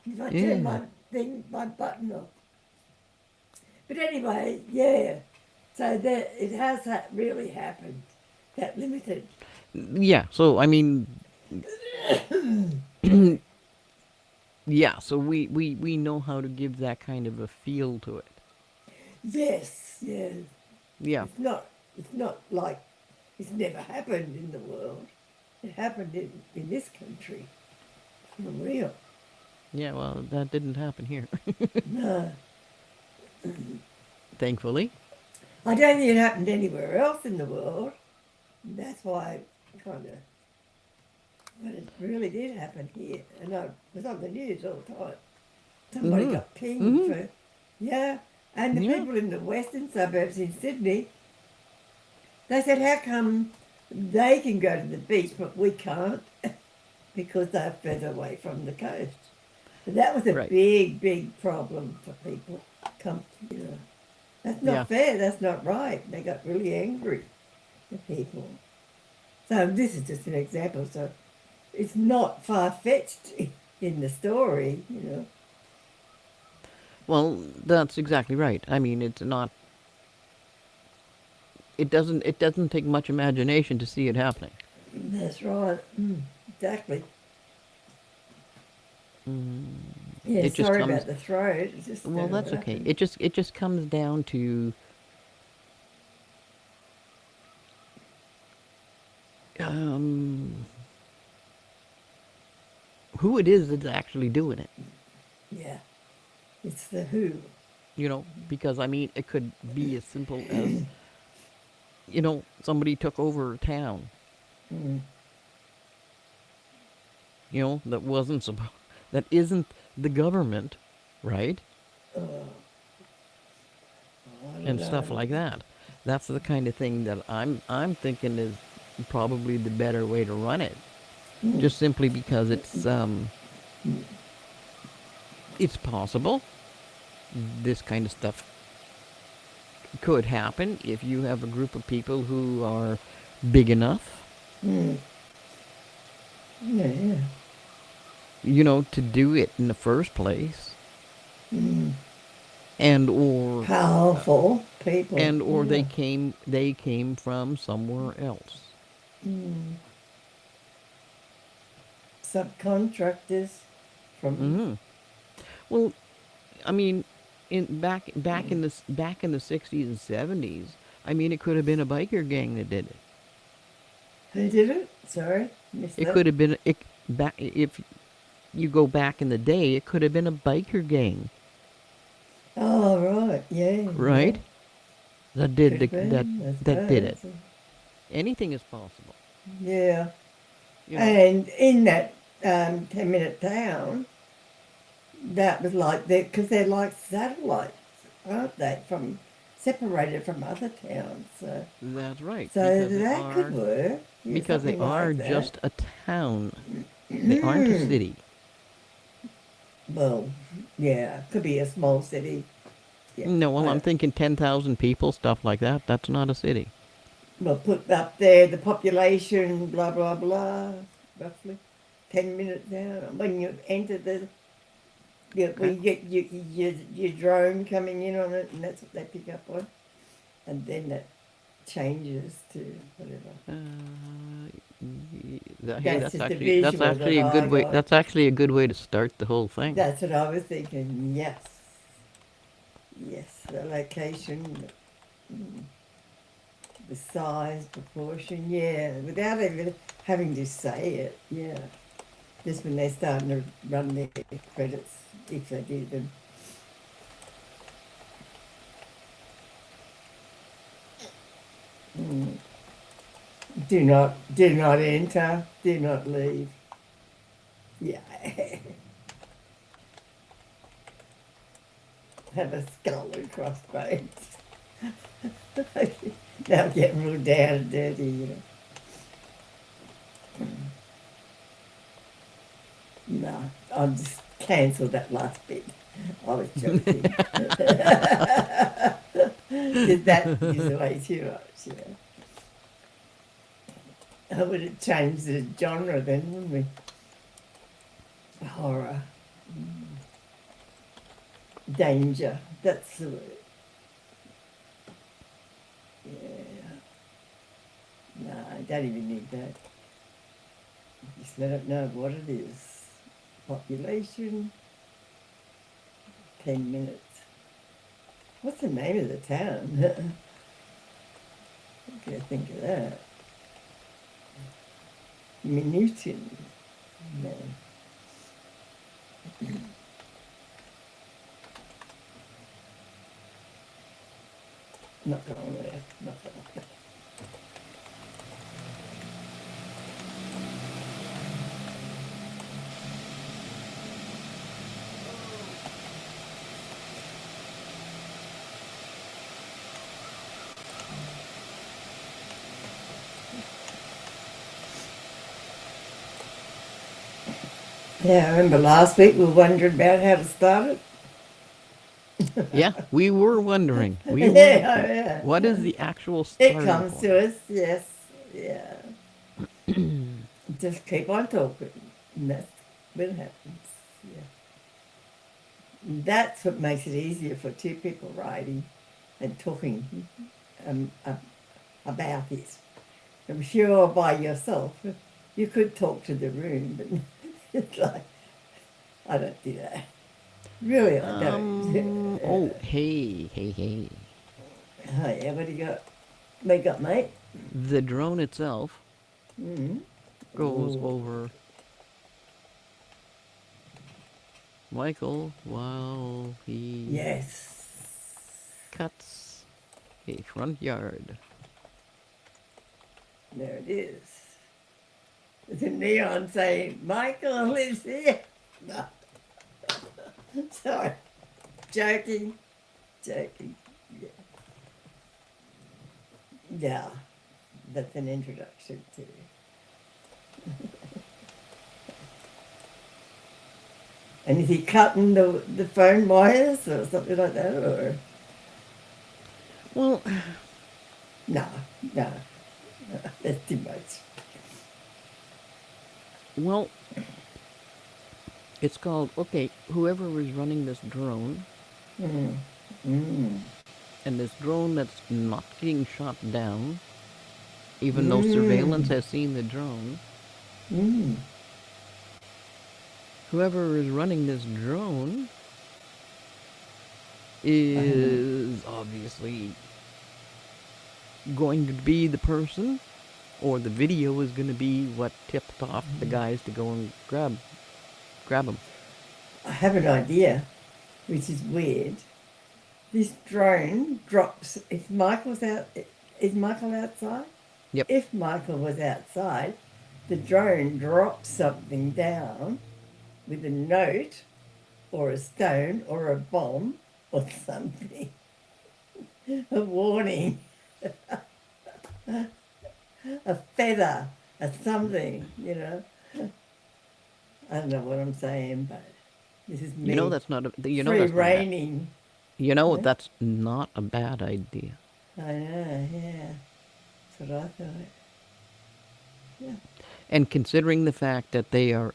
If I turn Yeah. my button off. But anyway, yeah. So that it has really happened. That limited. Yeah. So I mean, yeah. So we know how to give that kind of a feel to it. Yes, yes. Yeah. It's not like it's never happened in the world. It happened in this country. For real. Yeah. Well, that didn't happen here, No. thankfully. I don't think it happened anywhere else in the world. That's why kind of, but it really did happen here. And I was on the news all the time. Somebody Mm-hmm. got pinged Mm-hmm. for, yeah. And the Yeah. people in the western suburbs in Sydney, they said, how come they can go to the beach but we can't? Because they're further away from the coast. But that was a Right. big, big problem for people. That's not Yeah. fair. That's not right. They got really angry, the people. So this is just an example. So it's not far-fetched in the story. Well, that's exactly right. I mean, it's not. It doesn't take much imagination to see it happening. That's right. Exactly. Mm. Yeah, It just sorry comes. about the throat. It's just Well, what that's okay. happened. It just comes down to um, who it is that's actually doing it. Yeah. It's the who. Because I mean, it could be as simple as somebody took over a town. Mm. That wasn't that isn't the government, right? Oh, I don't And stuff know. like that. That's the kind of thing that I'm thinking is probably the better way to run it. Just simply because it's possible this kind of stuff could happen if you have a group of people who are big enough, Mm. Yeah. to do it in the first place, Mm. and or Powerful people. they Yeah. came from somewhere else. Mm. Subcontractors from Hmm. Well, I mean, back in the 60s and 70s, I mean, it could have been a biker gang that did it. Who did it? Sorry, missed It that. could have been it back if you go back in the day, it could have been a biker gang, Oh, right. Yeah, yeah. right? That Could did have that been, I that did it. suppose. Anything is possible, Yeah. you know. And in that 10-minute town, that was like that because they're like satellites, aren't they? From separated from other towns. That's right, So that could work. Yeah, because they something are like that. just a town. They aren't a city. Well, yeah, could be a small city. Yeah. No, well, I'm I, thinking 10,000 people, stuff like that. That's not a city. well, put up there the population, blah blah blah, roughly 10 minutes down. When you enter when Okay. you get your drone coming in on it, and that's what they pick up on, and then that changes to whatever. Hey, That's just a visual that a good I way. got. That's actually a good way to start the whole thing. That's what I was thinking. Yes, yes, the location, the size, proportion. Yeah, without even having to say it. Yeah, just when they're starting to run their credits, if they do them. Mm. Do not enter. Do not leave. Yeah. Have a skull and crossbones. Now getting real down and dirty, you know. No, I'll just cancel that last bit. I was joking. Did that is way too much, you know. I would have changed the genre then, wouldn't we? Horror. Danger. That's the word. Yeah. No, I don't even need that. Just let it know what it is. Population, 10 minutes. What's the name of the town? What do I think of that? Minutin. No. Not going there. Not going there. Yeah, I remember last week we were wondering about how to start it. Yeah, we were wondering. We were. Yeah. What is the actual It starting comes to point? us, yes. Yeah. Just keep on talking. And that's what happens. Yeah. That's what makes it easier for two people writing and talking um, uh, about this. I'm sure by yourself you could talk to the room, but it's like, I don't do that. Really, I don't. Oh, hey, hey, hey. Oh, yeah, what do you got? What you got, mate? The drone itself Mm-hmm. goes Ooh. over Michael while he Yes. cuts a front yard. There it is. There's a neon saying, Michael lives here. No. Sorry. Joking. Joking. Yeah. Yeah. That's an introduction to. And is he cutting the phone wires or something like that? Or Well, no, no. That's too much. well, it's called, okay, whoever is running this drone, Mm. Mm. and this drone that's not getting shot down, even though surveillance Mm. has seen the drone, Mm. whoever is running this drone is obviously going to be the person, or the video is going to be what tipped off the guys to go and grab him. I have an idea, which is weird. This drone drops. If Michael's out, is Michael outside? Yep. If Michael was outside, the drone drops something down with a note or a stone or a bomb or something. A warning. A feather, a something, you know. I don't know what I'm saying, but this is me. You know that's not a, you know free that's not a bad, reigning. you know Yeah. that's not a bad idea. I know, yeah. That's what I thought. Yeah. And considering the fact that they are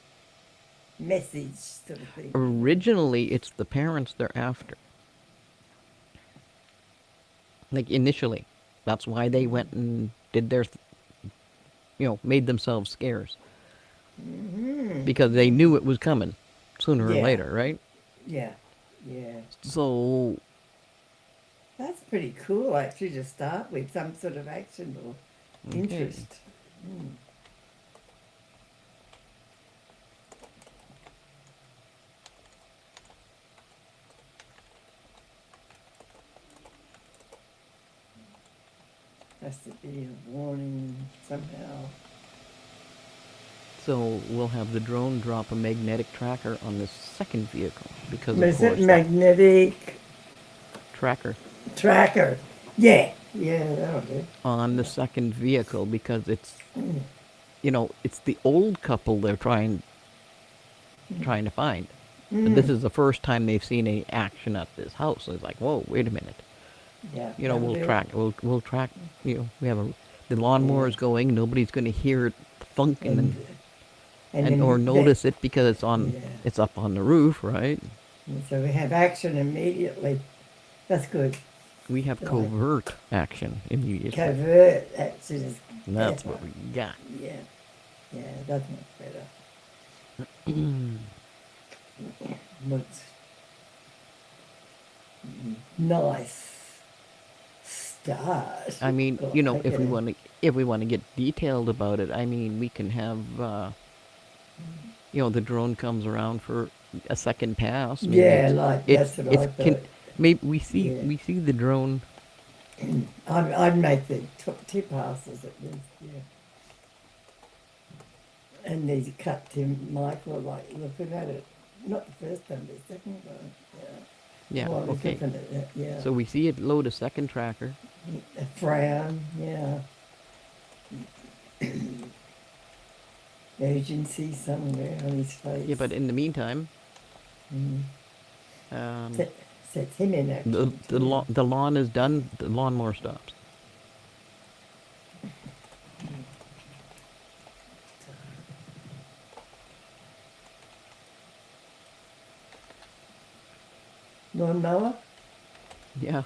Message sort of thing. originally, it's the parents they're after. Like initially, that's why they went and did their, made themselves scarce because they knew it was coming sooner or Yeah. later, right? Yeah, yeah. So That's pretty cool actually to start with, some sort of action or okay. interest. Has to be a warning somehow. So we'll have the drone drop a magnetic tracker on the second vehicle because of Is it course magnetic tracker tracker? Yeah, yeah, that'll do. on the second vehicle because it's it's the old couple they're trying to find. But this is the first time they've seen any action at this house. So it's like, whoa, wait a minute. Yeah, We'll that'll do. track. We'll track. We have the lawnmower's going. Nobody's going to hear it thunking And and then or that- notice it because it's on. Yeah. It's up on the roof, right? and so we have action immediately. That's good. We have Right. covert action immediately. Covert action is That's better. what we got. Yeah, yeah, that's much better. Looks nice start. I mean, Oh, if we okay. want to get detailed about it, I mean, we can have the drone comes around for a second pass. Maybe Yeah, like it's that's what I thought. maybe Yeah. we see the drone. I'd make the two passes at least, yeah. And these cut to Michael, like looking at it. Not the first time, the second one. Yeah. While he's Okay. looking at it, yeah. So we see it load a second tracker. A frown, yeah. Urgency somewhere on his face. Yeah, but in the meantime, Mm. um, Sets him in action. the lawn is done. The lawnmower stops. Lawnmower? Yeah.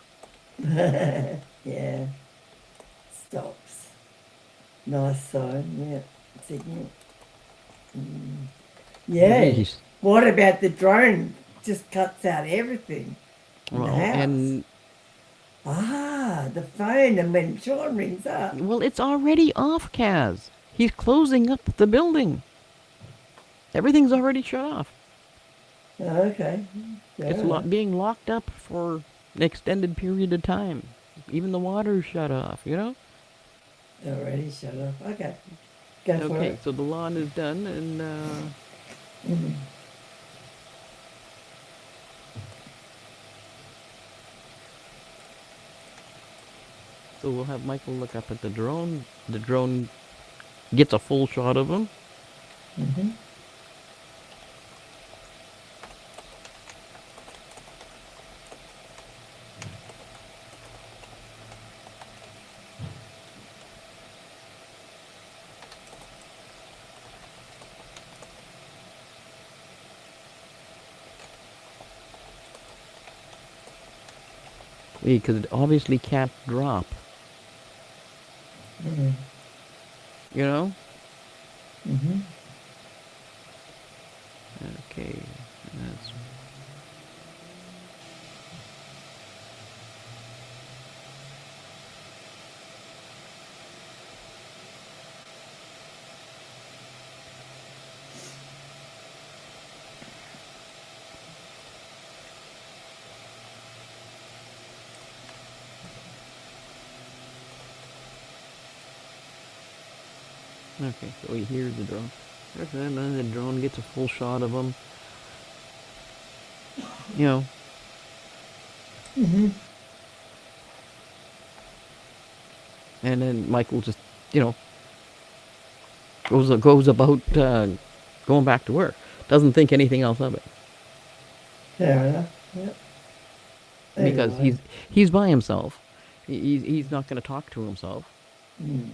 Yeah. Stops. Nice sign, yeah. Signal. Yeah. Jeez. What about the drone? Just cuts out everything. in the Well, house. and the phone, and when Sean rings up. well, it's already off, Kaz. He's closing up the building. Everything's already shut off. Oh, okay. It's Yeah. being locked up for an extended period of time. Even the water's shut off, Already shut off. Okay. Go for Okay, it. so the lawn is done, and so we'll have Michael look up at the drone. The drone gets a full shot of him. Mm-hmm. Because it obviously can't drop, Mm-hmm. you know? Mm-hmm. Okay, that's... Okay, so he hears the drone. And then the drone gets a full shot of him. You know, Mm-hmm. and then Michael just, you know, goes about going back to work. Doesn't think anything else of it Fair enough. Yep. because Anyway. he's by himself. He's not going to talk to himself, Mm.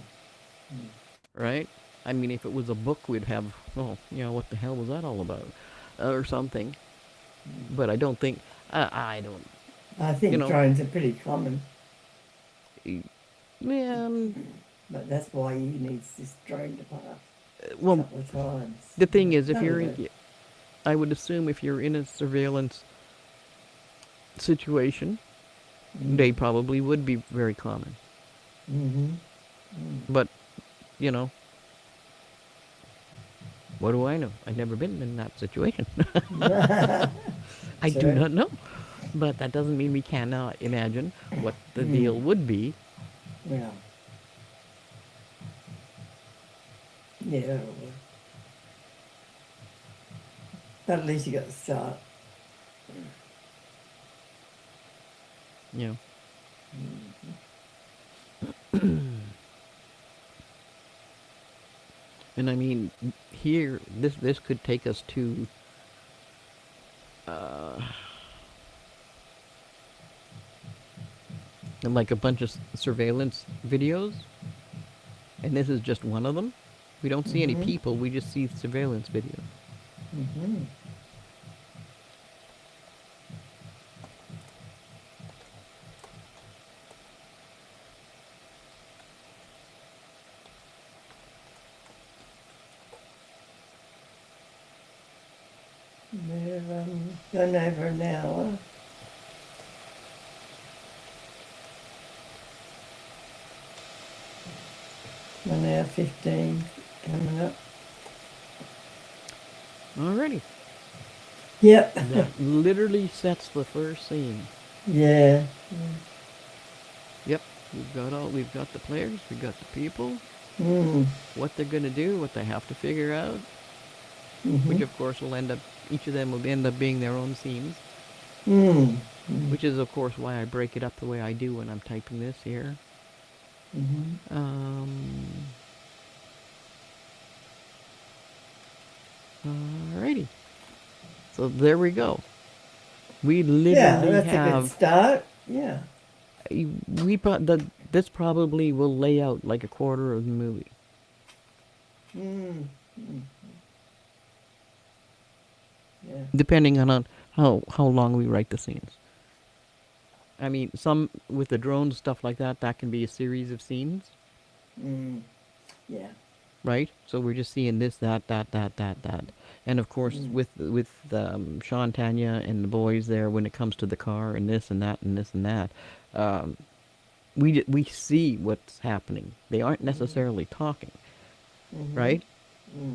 right? I mean, if it was a book, we'd have, oh, you know, what the hell was that all about, or something. But I don't think I don't, I you think know, drones are pretty common, man. but that's why he needs this drone to pass a Well, couple of times. the thing is, if That'll you're do. in, I would assume if you're in a surveillance situation, they probably would be very common. Mm-hmm. But, you know, what do I know? I've never been in that situation. I do Sure. not know. But that doesn't mean we cannot imagine what the deal would be. Yeah. Yeah. That'll work. But at least you got to start. You know. And I mean, here, this could take us to uh, like a bunch of surveillance videos, and this is just one of them. We don't see any Mm-hmm. people; we just see surveillance videos. Mm-hmm. They're gone over an hour. An hour 15 coming up. Alrighty, Yep. that literally sets the first scene. Yeah. Yep, we've got the players, we've got the people, Mm. what they're gonna do, what they have to figure out, Mm-hmm. which of course will end up, each of them will end up being their own scenes, Mm. which is of course why I break it up the way I do when I'm typing this here. Mm-hmm. Alrighty, so there we go. We Yeah, literally that's a good have, start. Yeah. this probably will lay out like a quarter of the movie. Mm. Yeah. Depending on how long we write the scenes. I mean, some with the drones stuff like that, that can be a series of scenes, Mm. Yeah. right? So we're just seeing this, that, and of course with Sean, Tanya, and the boys there, when it comes to the car and this and that and this and that, um, we see what's happening. They aren't necessarily talking, Mm-hmm. right?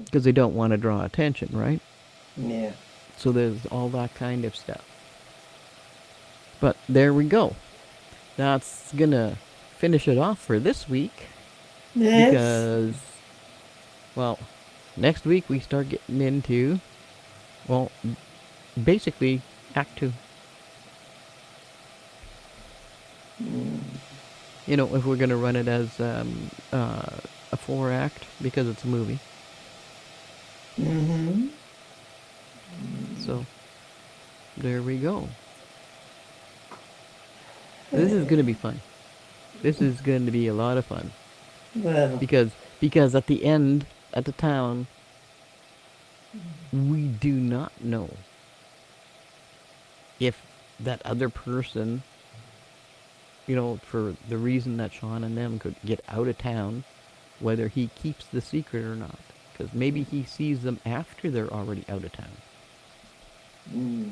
Because they don't want to draw attention, right? Yeah. So there's all that kind of stuff. But there we go. That's gonna finish it off for this week Yes. because, well, next week we start getting into, well, basically Act 2. You know, if we're gonna run it as a 4-act because it's a movie. Mm-hmm. So there we go. This is gonna be fun. This is going to be a lot of fun Well. because at the end, at the town, we do not know if that other person, you know, for the reason that Sean and them could get out of town, whether he keeps the secret or not. Because maybe he sees them after they're already out of town. Mm.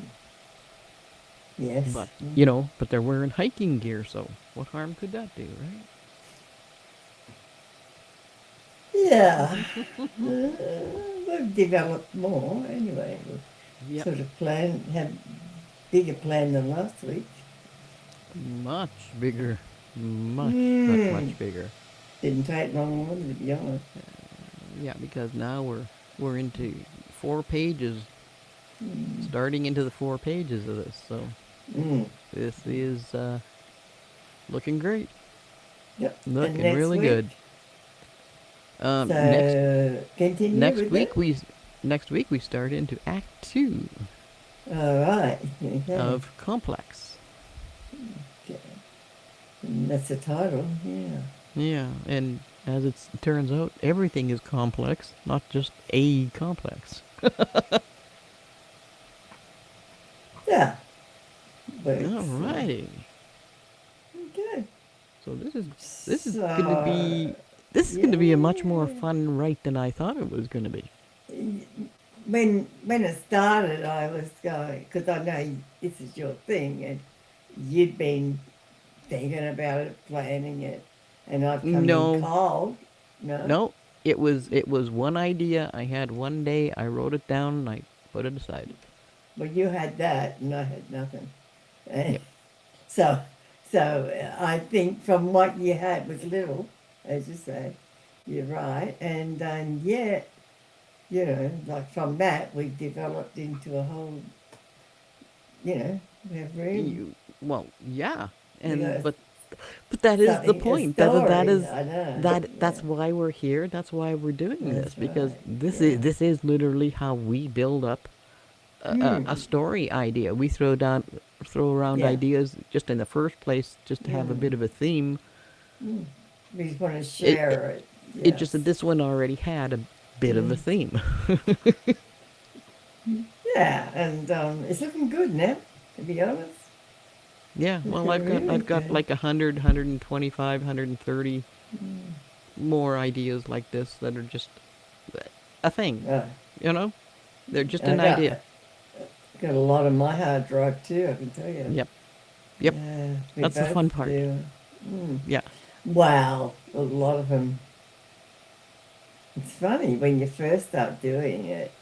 Yes. But, you know, but they're wearing hiking gear, so what harm could that do, right? Yeah. We've developed more anyway. We've Yep. sort of had bigger plan than last week. Much bigger. Much bigger. Didn't take long, to be honest. Yeah, because now we're into 4 pages, starting into the 4 pages of this. So Mm. this is looking great, Yep. And looking next really week, good. Next so continue next with week it. we start into Act 2 All right. Okay. of Complex. Okay. And that's the title. Yeah. Yeah, and as it turns out, everything is complex, not just a complex. Yeah. Works. Alrighty. Okay. So this is gonna So be this is gonna be a much more yeah. fun write than I thought it was gonna be. When it started, I was going because I know this is your thing, and you'd been thinking about it, planning it, and I'd come in No, cold. No, no, it was one idea I had one day. I wrote it down and I put it aside. well, you had that, and I had nothing. And Yep. so, I think from what you had was little, as you say, you're right, and yet, like from that we developed into a whole, we have room. Well, yeah, You and know, but that is the something, a point. That story. is I know. Yeah, that's why we're here. That's why we're doing this that's because right. this is Yeah. this is literally how we build up a Mm. story idea. We throw around Yeah. ideas just in the first place, just to have a bit Mm. of a theme. Mm. We just want to It it, share it. it just that Yes. this one already had a bit of a Mm. theme. Yeah, and it's looking good now. To be honest, Yeah, well, looking really I've got good. like 100, 125, 130 more ideas like this that are just a thing. Uh, You know, they're just I an idea. got a lot on my hard drive too. I can tell you. Yep, yep. Yeah, we That's the both fun part. do. Mm. Yeah. Wow, a lot of them. It's funny when you first start doing it,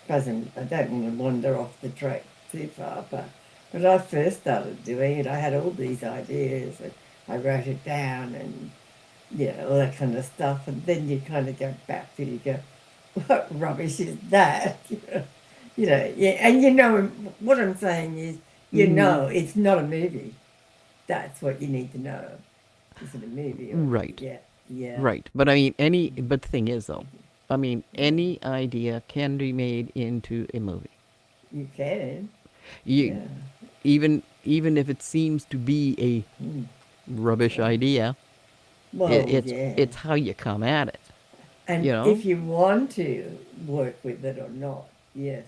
Doesn't I don't want to wander off the track too far, but when I first started doing it, I had all these ideas and I wrote it down and all that kind of stuff, and then you kind of go back to you go, what rubbish is that? Yeah, and what I'm saying is, Mm, it's not a movie. That's what you need to know. Is it a movie or right. yeah, yeah, Right. But I mean, but the thing is, though, I mean, any idea can be made into a movie. you can, You, yeah. even if it seems to be a Mm. rubbish idea, Well, it's yeah. it's how you come at it. And You know? if you want to work with it or not, yes,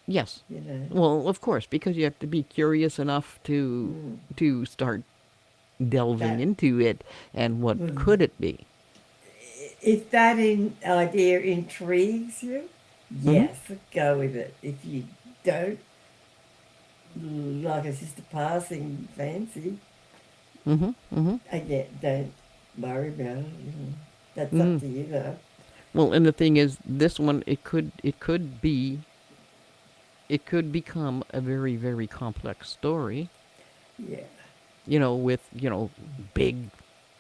Yes. you know. Well, of course, because you have to be curious enough Mm. to start delving That into it and what mm, could it be. if that idea intrigues you, Mm-hmm. yes, go with it. If you don't, like it's just a passing fancy, Mm-hmm. Mm-hmm. again, don't worry about it. That's up Mm. to you, though. Well, and the thing is, this one it could become a very very complex story. Yeah. With big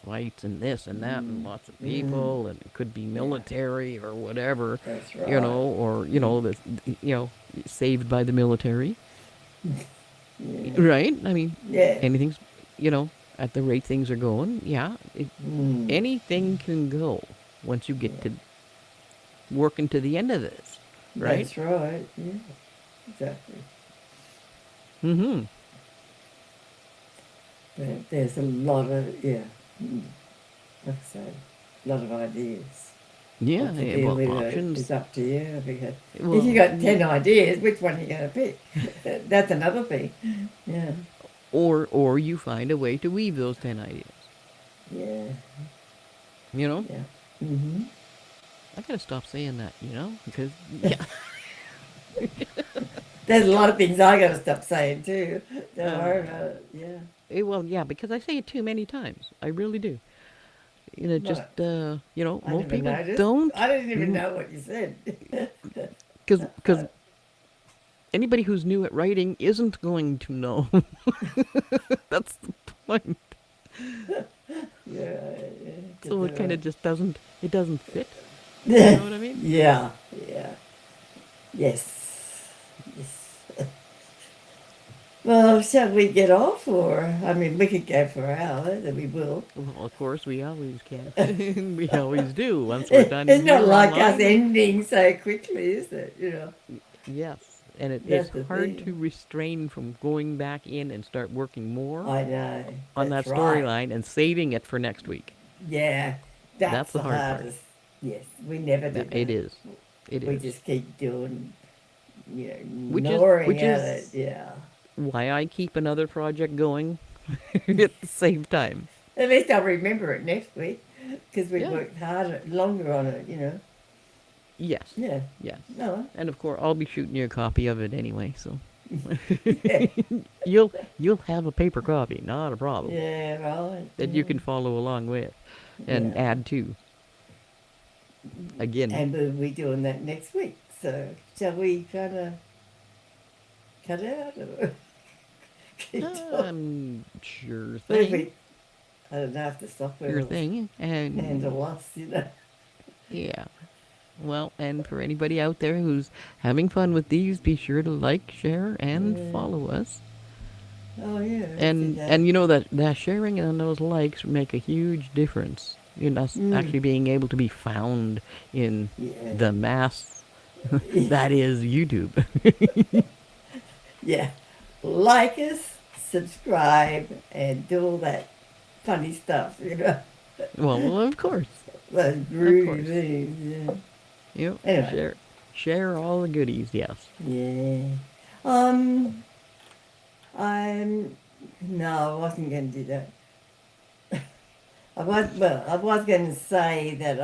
fights and this and that and lots of Mm. people, and it could be Yeah, military or whatever, that's right. or the saved by the military, Yeah. right? I mean, Yeah. anything's you know at the rate things are going, yeah, Mm. anything can go once you get to working to the end of this, right? That's right. Yeah. Exactly. Mm-hmm. But there's a lot of, like I say, a lot of ideas. Yeah, What to do well, with it options. is up to you. Because if you Well, got 10 ideas, which one are you going to pick? That's another thing. Yeah, or you find a way to weave those 10 ideas. yeah, You know, yeah. Mm-hmm. I gotta stop saying that. Because yeah, There's a lot of things I got to stop saying too. Don't uh, worry about it. Yeah. well, yeah, because I say it too many times. I really do. Just What? I most never people noticed. don't, I didn't even know what you said. because anybody who's new at writing isn't going to know. That's the point. Yeah, yeah. 'Cause, So it kind of just doesn't. It doesn't fit. You know what I mean? Yeah, yeah, yes, yes. Well, shall we get off, or I mean, we could go for hours, and we will. Well, of course, we always can. We always do. Once we're It's done not here like us online, ending so quickly, is it? You know, yes. And it's that's the hard to thing. restrain from going back in and start working more I know. on that That's right. storyline and saving it for next week. Yeah, that's That's the the hard part. hardest. Yes, we never Yeah, do it that. is. It We is. just keep doing, Which is gnawing which at it. is Yeah. why I keep another project going at the same time. At least I'll remember it next week because we Yeah. worked harder, longer on it. Yes. Yeah. Yes. No. And of course, I'll be shooting you a copy of it anyway, so Yeah. you'll have a paper copy, not a problem, Yeah. Right. that you can follow along with and Yeah. add to. Again, And we'll be doing that next week. So shall we kind of cut out or keep talking? sure Well, thing, I don't know if the software sure will thing, and handle us. yeah. Well, and for anybody out there who's having fun with these, be sure to like, share, and Yeah. follow us. Oh yeah. See And that. you know that sharing and those likes make a huge difference in us Mm. actually being able to be found in Yeah. the mass that is YouTube. Yeah. Like us, subscribe, and do all that funny stuff. Well, of course, Those of groovy course. things. Yep. Anyway. Share all the goodies. Yes. Yeah. Um. I'm. No, I wasn't going to do that. I was going to say that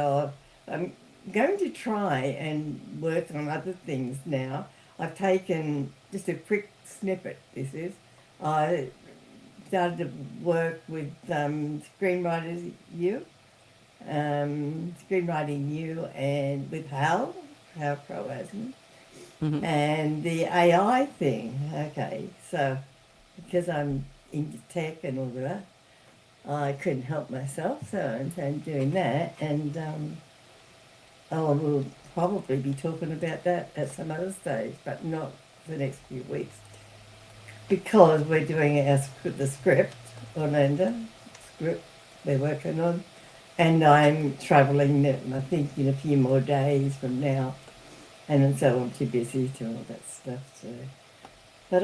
I'm going to try and work on other things now. I've taken just a quick snippet. This is. I started to work with Screenwriters U, Screenwriting U, and with Hal Croasman, Hmm. and the AI thing. Okay, so because I'm into tech and all that, I couldn't help myself, so I'm doing that, and I will probably be talking about that at some other stage, but not for the next few weeks, because we're doing the script, Orlando script we're working on, and I'm travelling, I think, in a few more days from now, and so I'm too busy to all that stuff. So, but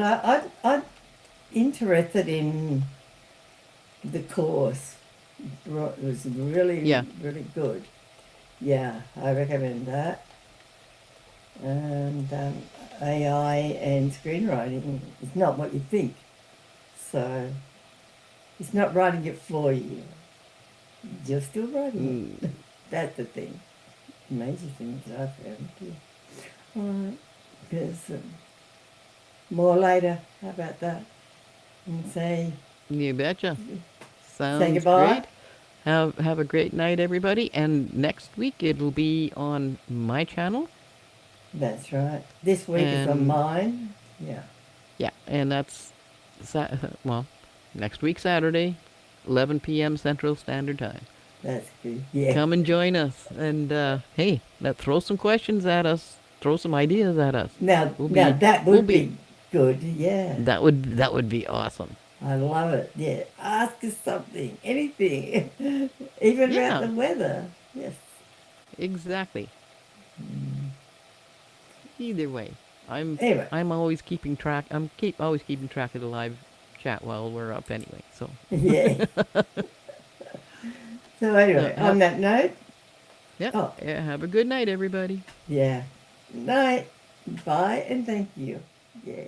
I'm interested in the course. It was Yeah. really, really good. Yeah, I recommend that. And AI and screenwriting is not what you think. So it's not writing it for you. You're still writing Mm, it. That's the thing. Major thing that I've found. Yeah. All right. There's more later. How about that? And you betcha. say Sounds goodbye. great. Have a great night, everybody. And next week it'll be on my channel, That's right. This week is on and mine. Yeah. yeah, and that's well, next week Saturday, 11 p.m. Central Standard Time. That's good. Yeah. Come and join us, and hey, throw some questions at us, throw some ideas at us. Now, We'll now be that we'll would be be good. Yeah. that would be awesome. I love it. Yeah. Ask us something, anything, even about Yeah, the weather. Yes. exactly. Either way, I'm Anyway. I'm always keeping track. Always keeping track of the live chat while we're up anyway. So Yeah. So anyway, on have that note, yeah, oh have a good night, everybody. yeah. Night. Bye and thank you. Yeah.